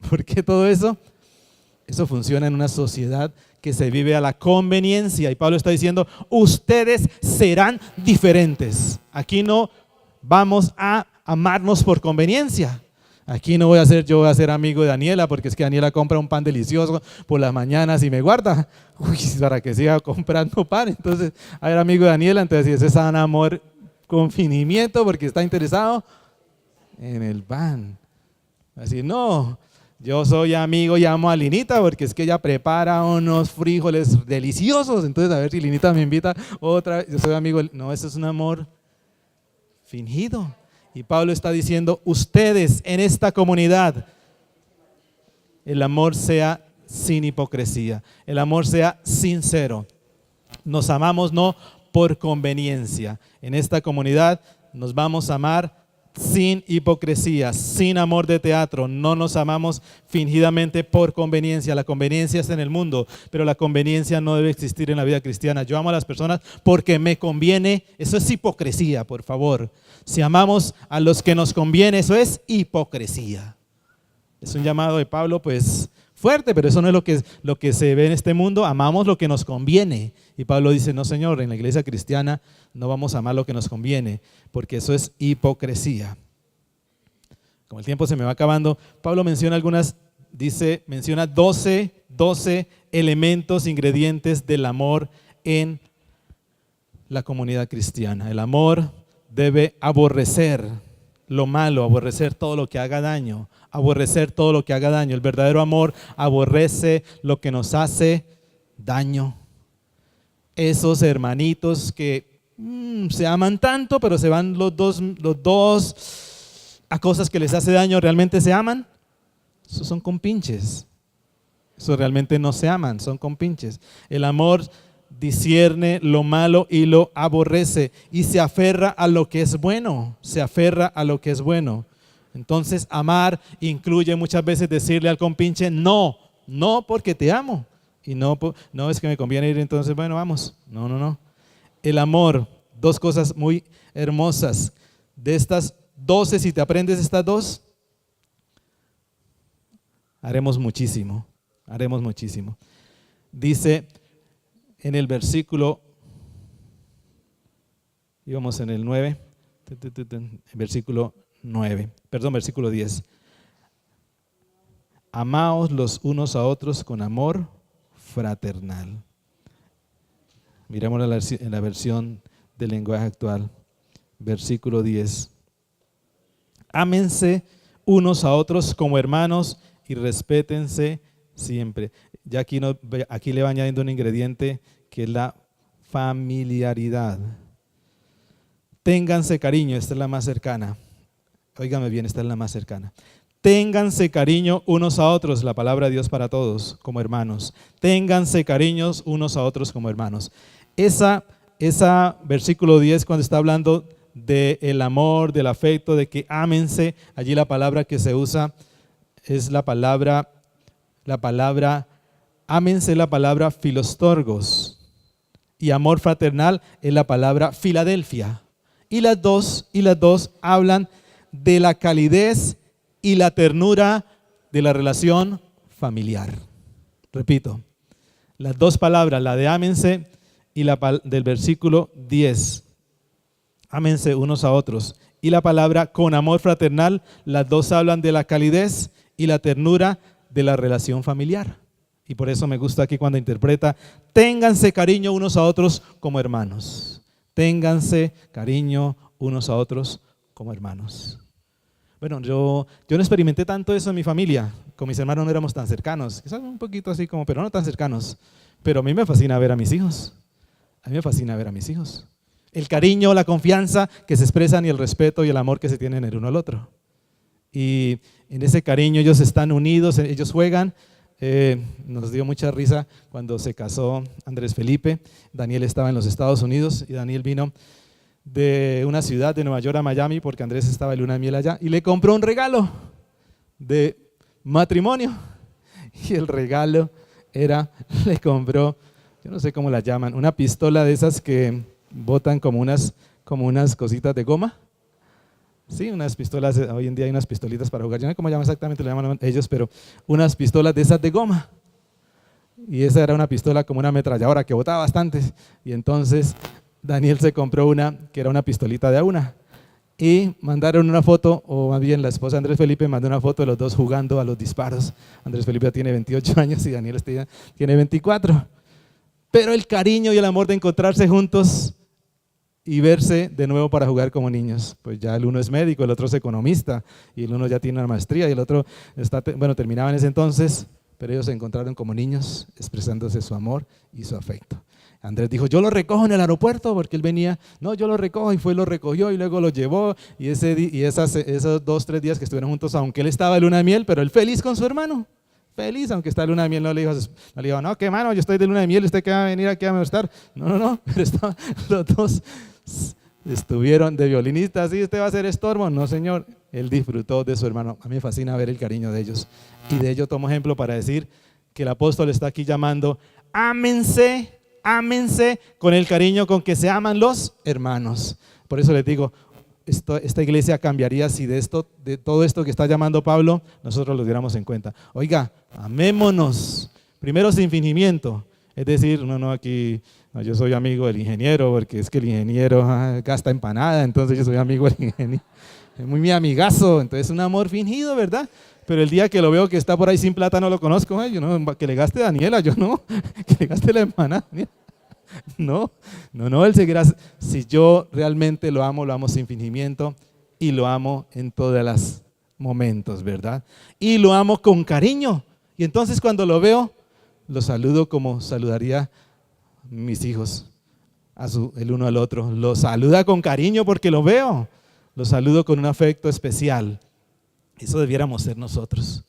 ¿Por qué todo eso? Eso funciona en una sociedad que se vive a la conveniencia. Y Pablo está diciendo, ustedes serán diferentes. Aquí no vamos a amarnos por conveniencia. Aquí no voy a ser amigo de Daniela, porque es que Daniela compra un pan delicioso por las mañanas y me guarda. Para que siga comprando pan. Entonces, a ver, amigo de Daniela, entonces ese es un amor con finimiento porque está interesado en el pan. Así, no, yo soy amigo y amo a Linita porque es que ella prepara unos frijoles deliciosos. Entonces, a ver si Linita me invita otra vez. Yo soy amigo. No, eso es un amor fingido. Y Pablo está diciendo, ustedes en esta comunidad, el amor sea sin hipocresía, el amor sea sincero. Nos amamos no por conveniencia. En esta comunidad nos vamos a amar sin hipocresía, sin amor de teatro. No nos amamos fingidamente por conveniencia. La conveniencia está en el mundo, pero la conveniencia no debe existir en la vida cristiana. Yo amo a las personas porque me conviene. Eso es hipocresía, por favor. Si amamos a los que nos conviene, eso es hipocresía. Es un llamado de Pablo, pues fuerte, pero eso no es lo que se ve en este mundo. Amamos lo que nos conviene. Y Pablo dice, no señor, en la iglesia cristiana no vamos a amar lo que nos conviene, porque eso es hipocresía. Como el tiempo se me va acabando, Pablo menciona menciona 12 elementos, ingredientes del amor en la comunidad cristiana. El amor debe aborrecer lo malo, aborrecer todo lo que haga daño, aborrecer todo lo que haga daño. El verdadero amor aborrece lo que nos hace daño. Esos hermanitos que se aman tanto, pero se van los dos a cosas que les hace daño, ¿realmente se aman? Esos son compinches. Eso realmente no se aman, son compinches. El amor discierne lo malo y lo aborrece y se aferra a lo que es bueno, se aferra a lo que es bueno. Entonces amar incluye muchas veces decirle al compinche no porque te amo y no es que me conviene ir, entonces bueno, vamos. No. el amor. Dos cosas muy hermosas. De estas 12, si te aprendes estas dos, haremos muchísimo. Haremos muchísimo. Dice en el versículo, íbamos en el 9, versículo 9, perdón, versículo 10. Amaos los unos a otros con amor fraternal. Miremos en la versión del lenguaje actual, versículo 10. Ámense unos a otros como hermanos y respétense siempre. Ya aquí le va añadiendo un ingrediente que es la familiaridad. Ténganse cariño, esta es la más cercana. Óigame bien, esta es la más cercana. Ténganse cariño unos a otros, la palabra de Dios para todos, como hermanos. Ténganse cariños unos a otros como hermanos. Esa versículo 10, cuando está hablando del amor, del afecto, de que ámense, allí la palabra que se usa es la palabra ámense, la palabra filostorgos, y amor fraternal es la palabra Filadelfia. Y las dos hablan de la calidez y la ternura de la relación familiar. Repito, las dos palabras, la de ámense y la del versículo 10. Ámense unos a otros. Y la palabra con amor fraternal, las dos hablan de la calidez y la ternura de la relación familiar. Y por eso me gusta aquí cuando interpreta, ténganse cariño unos a otros como hermanos. Ténganse cariño unos a otros como hermanos. Bueno, yo no experimenté tanto eso en mi familia. Con mis hermanos no éramos tan cercanos. Quizás un poquito así como, pero no tan cercanos. Pero a mí me fascina ver a mis hijos. A mí me fascina ver a mis hijos. El cariño, la confianza que se expresan y el respeto y el amor que se tienen el uno al otro. Y en ese cariño ellos están unidos, ellos juegan. Nos dio mucha risa cuando se casó Andrés Felipe. Daniel estaba en los Estados Unidos y Daniel vino de una ciudad de Nueva York a Miami porque Andrés estaba de luna de miel allá y le compró un regalo de matrimonio. Y el regalo le compró, yo no sé cómo la llaman, una pistola de esas que botan como unas cositas de goma. Sí, unas pistolas, hoy en día hay unas pistolitas para jugar, yo no sé cómo llaman exactamente, lo llaman ellos, pero unas pistolas de esas de goma. Y esa era una pistola como una ametralladora que botaba bastante. Y entonces Daniel se compró una que era una pistolita de a una. Y mandaron una foto, o más bien la esposa de Andrés Felipe mandó una foto de los dos jugando a los disparos. Andrés Felipe tiene 28 años y Daniel tiene 24. Pero el cariño y el amor de encontrarse juntos y verse de nuevo para jugar como niños. Pues ya el uno es médico, el otro es economista, y el uno ya tiene una maestría, y el otro terminaba en ese entonces, pero ellos se encontraron como niños, expresándose su amor y su afecto. Andrés dijo, yo lo recojo en el aeropuerto, porque él venía, no, yo lo recojo, y lo recogió, y luego lo llevó, y esos 2-3 días que estuvieron juntos, aunque él estaba de luna de miel, pero él feliz con su hermano. Feliz, aunque está de luna de miel, no le dijo, no, qué mano, yo estoy de luna de miel, ¿usted qué va a venir aquí a estar? No, pero los dos estuvieron de violinistas, ¿sí? ¿Usted va a ser estorbo? No, señor, él disfrutó de su hermano. A mí me fascina ver el cariño de ellos. Y de ello tomo ejemplo para decir que el apóstol está aquí llamando, ámense con el cariño con que se aman los hermanos. Por eso les digo, esta iglesia cambiaría si de todo esto que está llamando Pablo, nosotros lo diéramos en cuenta. Oiga, amémonos, primero sin fingimiento, es decir, aquí yo soy amigo del ingeniero, porque es que el ingeniero gasta empanada, entonces yo soy amigo del ingeniero, es muy mi amigazo, entonces un amor fingido, ¿verdad? Pero el día que lo veo que está por ahí sin plata no lo conozco, yo no, que le gaste Daniela, yo no, que le gaste la empanada, No, él seguirá. Si yo realmente lo amo sin fingimiento y lo amo en todos los momentos, ¿verdad? Y lo amo con cariño. Y entonces cuando lo veo, lo saludo como saludaría mis hijos, el uno al otro. Lo saluda con cariño porque lo veo. Lo saludo con un afecto especial. Eso debiéramos ser nosotros.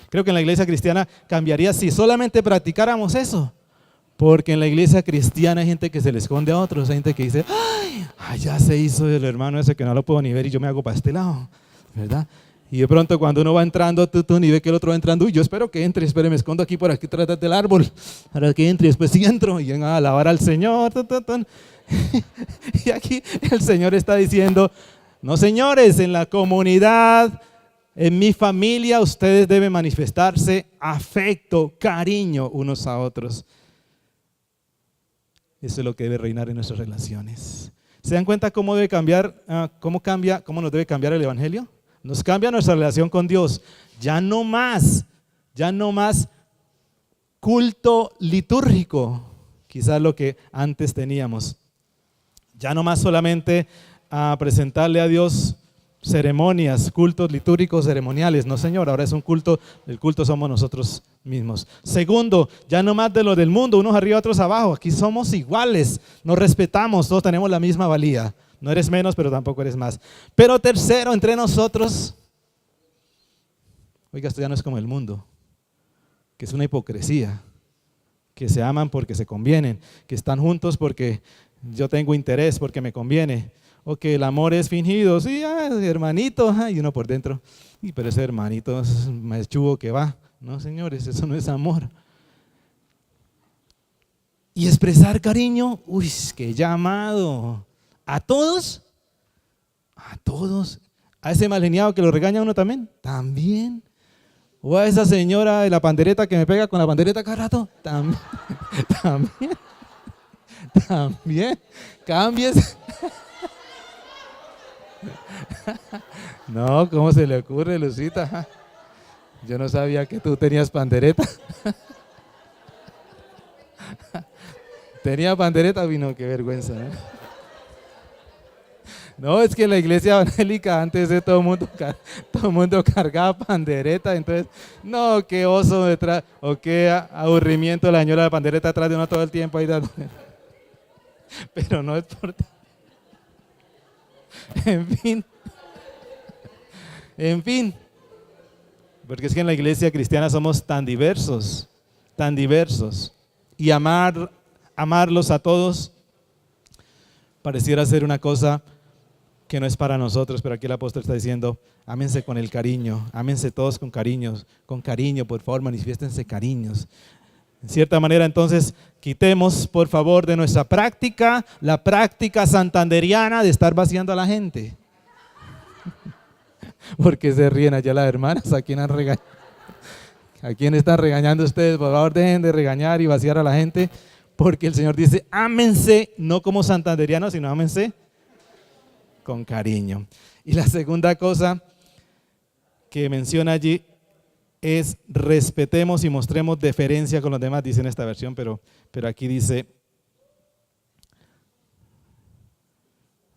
Creo que en la iglesia cristiana cambiaría si solamente practicáramos eso. Porque en la iglesia cristiana hay gente que se le esconde a otros, hay gente que dice, ay, ya se hizo el hermano ese que no lo puedo ni ver y yo me hago para este lado, ¿verdad? Y de pronto cuando uno va entrando y ve que el otro va entrando, uy, yo espero que entre, espere, me escondo aquí por aquí tras del árbol para que entre, y después sí entro y venga a alabar al Señor. Y aquí el Señor está diciendo, no señores, en la comunidad, en mi familia, ustedes deben manifestarse afecto, cariño unos a otros. Eso es lo que debe reinar en nuestras relaciones. ¿Se dan cuenta cómo debe cambiar, cómo nos debe cambiar el Evangelio? Nos cambia nuestra relación con Dios. Ya no más culto litúrgico, quizás lo que antes teníamos. Ya no más solamente a presentarle a Dios ceremonias, cultos litúrgicos ceremoniales. No, Señor, ahora es un culto, el culto somos nosotros mismos. Segundo, ya no más de lo del mundo, unos arriba, otros abajo. Aquí somos iguales, nos respetamos, todos tenemos la misma valía. No eres menos, pero tampoco eres más. Pero tercero, entre nosotros, oiga, esto ya no es como el mundo, que es una hipocresía, que se aman porque se convienen, que están juntos porque yo tengo interés, porque me conviene, o que el amor es fingido, sí, hermanito, y uno por dentro, pero ese hermanito es más chubo que va. No, señores, eso no es amor. Y expresar cariño, uy, qué llamado. ¿A todos? A todos. ¿A ese mal geniado que lo regaña a uno también? También. ¿O a esa señora de la pandereta que me pega con la pandereta cada rato? También. También. También. Cambies. No, ¿cómo se le ocurre, Lucita? Yo no sabía que tú tenías pandereta. Tenía pandereta, vino, qué vergüenza, ¿no? No, es que en la iglesia evangélica antes de todo el mundo cargaba pandereta, entonces, no, qué oso detrás, o qué aburrimiento la señora de la pandereta atrás de uno todo el tiempo ahí dando. Pero no es por... En fin, porque es que en la iglesia cristiana somos tan diversos, y amarlos a todos pareciera ser una cosa que no es para nosotros, pero aquí el apóstol está diciendo, ámense con el cariño, ámense todos con cariño, por favor, manifiéstense cariños. En cierta manera, entonces, quitemos, por favor, de nuestra práctica, la práctica santanderiana de estar vaciando a la gente. Porque se ríen allá las hermanas, ¿a quién han regañado? ¿A quién están regañando ustedes? Por favor, dejen de regañar y vaciar a la gente, porque el Señor dice, ámense, no como santanderianos, sino ámense con cariño. Y la segunda cosa que menciona allí es respetemos y mostremos deferencia con los demás, dice en esta versión, pero aquí dice,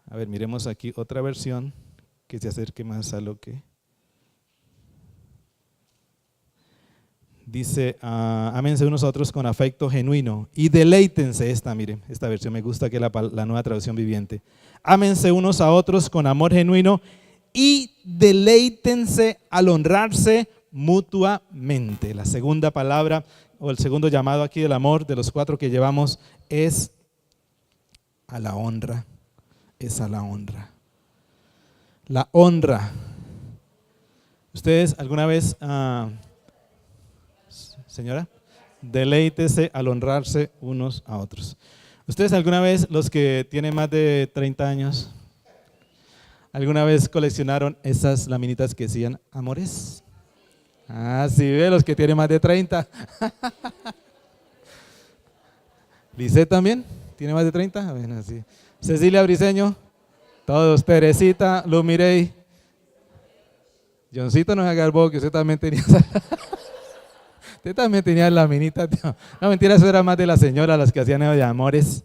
a ver, miremos aquí otra versión que se acerque más a lo que dice, ámense unos a otros con afecto genuino y deleítense, esta versión me gusta, que es la nueva traducción viviente. Ámense unos a otros con amor genuino y deleítense al honrarse mutuamente. La segunda palabra o el segundo llamado aquí del amor de los 4 que llevamos es a la honra, La honra. ¿Ustedes alguna vez, señora, deleítese al honrarse unos a otros? ¿Ustedes alguna vez, los que tienen más de 30 años, alguna vez coleccionaron esas laminitas que decían amores? Ah, sí, ve, los que tienen más de 30. ¿Lisette también? ¿Tiene más de 30? Bueno, sí. Cecilia Briseño, todos, Teresita, Lu Mirey, Johncito, no se haga el bobo, que usted también tenía usted también tenía laminitas. No, mentira, eso era más de las señoras las que hacían de amores.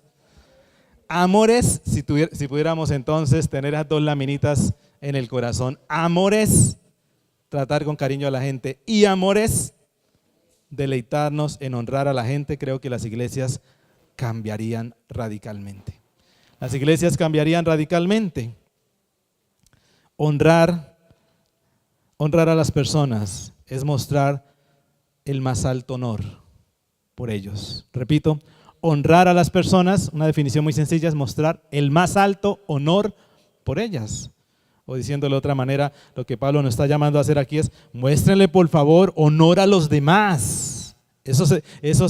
Amores, si pudiéramos entonces tener esas 2 laminitas en el corazón. Amores, tratar con cariño a la gente, y amores, deleitarnos en honrar a la gente. Creo que las iglesias cambiarían radicalmente. Las iglesias cambiarían radicalmente. Honrar a las personas es mostrar el más alto honor por ellos. Repito, honrar a las personas, una definición muy sencilla, es mostrar el más alto honor por ellas. O diciéndolo de otra manera, lo que Pablo nos está llamando a hacer aquí es, muéstrenle por favor honor a los demás. Eso se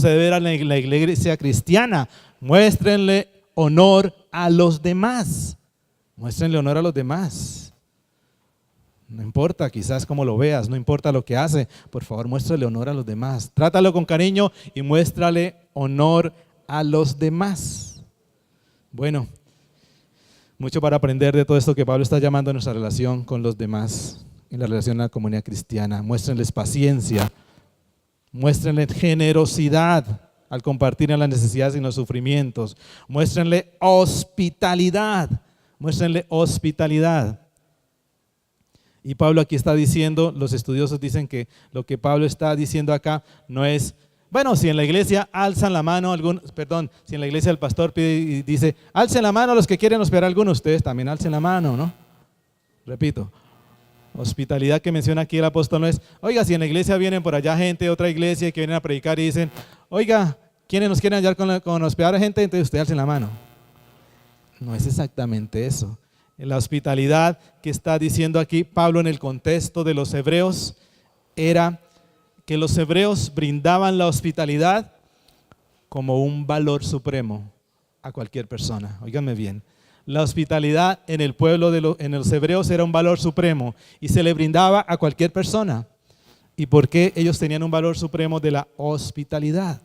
debe ver en la iglesia cristiana. Muéstrenle honor a los demás. Muéstrenle honor a los demás. No importa quizás cómo lo veas, no importa lo que hace, por favor muéstrale honor a los demás. Trátalo con cariño y muéstrale honor a los demás. Bueno, mucho para aprender de todo esto que Pablo está llamando a nuestra relación con los demás, en la relación a la comunidad cristiana. Muéstrenles paciencia, muéstrenle generosidad al compartir en las necesidades y en los sufrimientos. Muéstrenle hospitalidad, muéstrenle hospitalidad. Y Pablo aquí está diciendo, los estudiosos dicen que lo que Pablo está diciendo acá no es, bueno, si en la iglesia alzan la mano, si en la iglesia el pastor pide y dice, alcen la mano a los que quieren hospedar a alguno, ustedes también alcen la mano, ¿no? Repito, hospitalidad que menciona aquí el apóstol no es, oiga, si en la iglesia vienen por allá gente de otra iglesia que vienen a predicar y dicen, oiga, ¿quiénes nos quieren ayudar con hospedar a gente? Entonces ustedes alcen la mano. No es exactamente eso. La hospitalidad que está diciendo aquí Pablo en el contexto de los hebreos era que los hebreos brindaban la hospitalidad como un valor supremo a cualquier persona. Óiganme bien, la hospitalidad en el pueblo en los hebreos era un valor supremo y se le brindaba a cualquier persona. ¿Y por qué ellos tenían un valor supremo de la hospitalidad?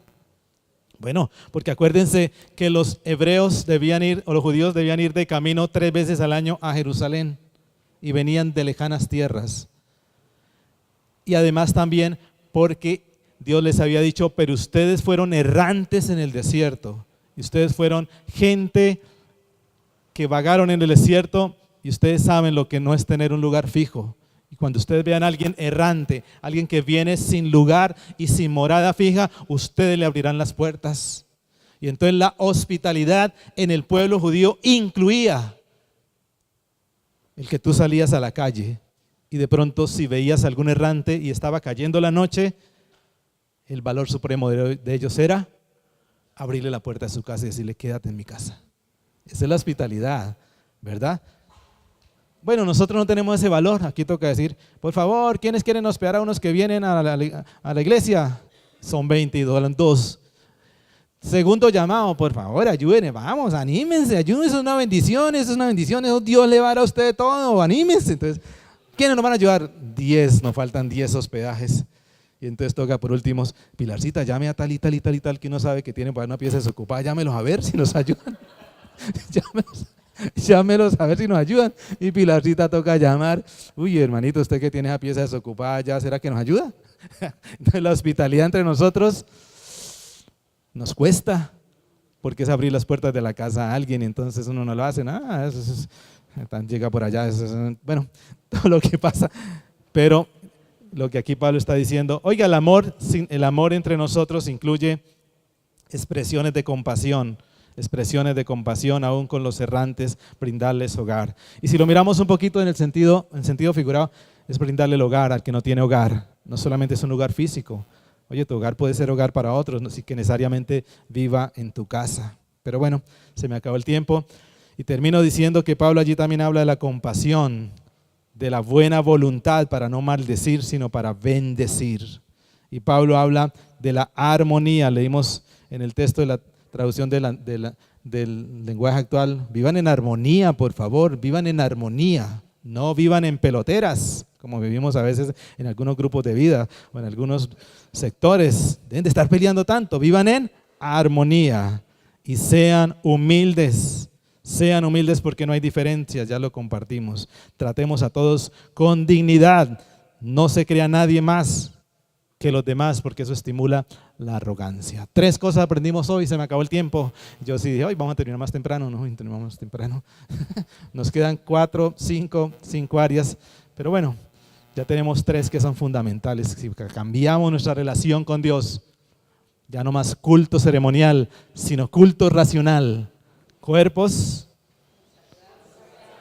Bueno, porque acuérdense que los hebreos los judíos debían ir de camino 3 veces al año a Jerusalén y venían de lejanas tierras. Y además también porque Dios les había dicho, pero ustedes fueron errantes en el desierto. Y ustedes fueron gente que vagaron en el desierto y ustedes saben lo que no es tener un lugar fijo. Y cuando ustedes vean a alguien errante, alguien que viene sin lugar y sin morada fija, ustedes le abrirán las puertas. Y entonces la hospitalidad en el pueblo judío incluía el que tú salías a la calle y de pronto si veías a algún errante y estaba cayendo la noche, el valor supremo de ellos era abrirle la puerta de su casa y decirle, quédate en mi casa. Esa es la hospitalidad, ¿verdad? Bueno, nosotros no tenemos ese valor. Aquí toca decir, por favor, ¿quiénes quieren hospedar a unos que vienen a la iglesia? Son 22. Segundo llamado, por favor, ayúdenme, vamos, anímense, ayúdense, es una bendición, eso Dios le va a dar a usted todo, anímense. Entonces, ¿quiénes nos van a ayudar? 10, nos faltan 10 hospedajes. Y entonces toca por último, Pilarcita, llame a tal y tal y tal y tal que uno sabe que tiene para una pieza desocupada, llámelos a ver si nos ayudan. Llámelos a ver si nos ayudan. Y Pilarcita toca llamar. Uy, hermanito, usted que tiene esa pieza desocupada ya, ¿será que nos ayuda? Entonces la hospitalidad entre nosotros nos cuesta, porque es abrir las puertas de la casa a alguien y entonces uno no lo hace. Llega por allá, bueno, todo lo que pasa. Pero lo que aquí Pablo está diciendo, oiga, el amor entre nosotros incluye expresiones de compasión aún con los errantes, brindarles hogar. Y si lo miramos un poquito en sentido figurado, es brindarle el hogar al que no tiene hogar. No solamente es un lugar físico. Oye, tu hogar puede ser hogar para otros, no que necesariamente viva en tu casa. Pero bueno, se me acabó el tiempo. Y termino diciendo que Pablo allí también habla de la compasión, de la buena voluntad para no maldecir, sino para bendecir. Y Pablo habla de la armonía. Leímos en el texto de la traducción del lenguaje actual, vivan en armonía, por favor, vivan en armonía, no vivan en peloteras, como vivimos a veces en algunos grupos de vida o en algunos sectores. Deben de estar peleando tanto, vivan en armonía y sean humildes porque no hay diferencias, ya lo compartimos. Tratemos a todos con dignidad, no se crea nadie más que los demás, porque eso estimula la arrogancia. 3 cosas aprendimos hoy, se me acabó el tiempo. Yo sí dije, hoy vamos a terminar más temprano, no, terminamos más temprano. Nos quedan 5 áreas, pero bueno, ya tenemos 3 que son fundamentales. Si cambiamos nuestra relación con Dios, ya no más culto ceremonial, sino culto racional. Cuerpos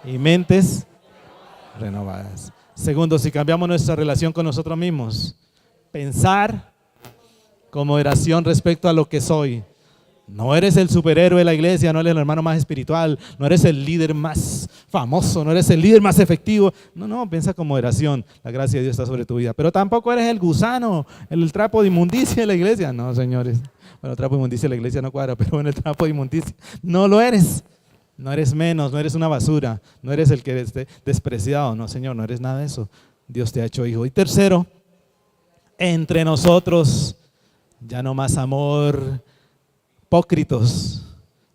y mentes renovadas. Segundo, si cambiamos nuestra relación con nosotros mismos, pensar con moderación respecto a lo que soy, No eres el superhéroe de la iglesia, no eres el hermano más espiritual, no eres el líder más famoso, no eres el líder más efectivo. No, piensa con moderación. La gracia de Dios está sobre tu vida. Pero tampoco eres el gusano, el trapo de inmundicia de la iglesia. No, señores. Bueno, el trapo de inmundicia de la iglesia no cuadra, pero bueno, el trapo de inmundicia. No lo eres. No eres menos, no eres una basura, no eres el que esté despreciado. No, Señor, no eres nada de eso. Dios te ha hecho hijo. Y tercero, entre nosotros, ya no más amor hipócritos,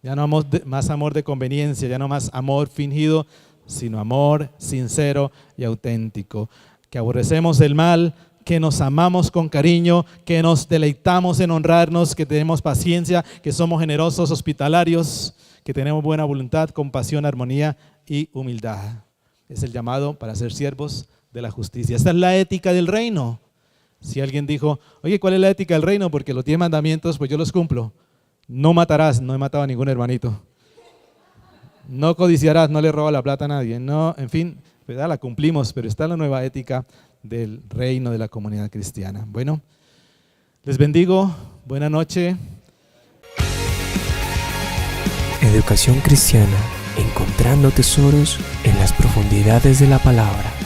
ya no más amor de conveniencia, ya no más amor fingido, sino amor sincero y auténtico. Que aborrecemos el mal, que nos amamos con cariño, que nos deleitamos en honrarnos, que tenemos paciencia, que somos generosos, hospitalarios, que tenemos buena voluntad, compasión, armonía y humildad. Es el llamado para ser siervos de la justicia. Esta es la ética del reino. Si alguien dijo, oye, ¿cuál es la ética del reino? Porque los 10 mandamientos, pues yo los cumplo. No matarás, no he matado a ningún hermanito. No codiciarás, no le roba la plata a nadie. No, en fin, ¿verdad? La cumplimos, pero está la nueva ética del reino de la comunidad cristiana. Bueno, les bendigo, buena noche. Educación cristiana, encontrando tesoros en las profundidades de la palabra.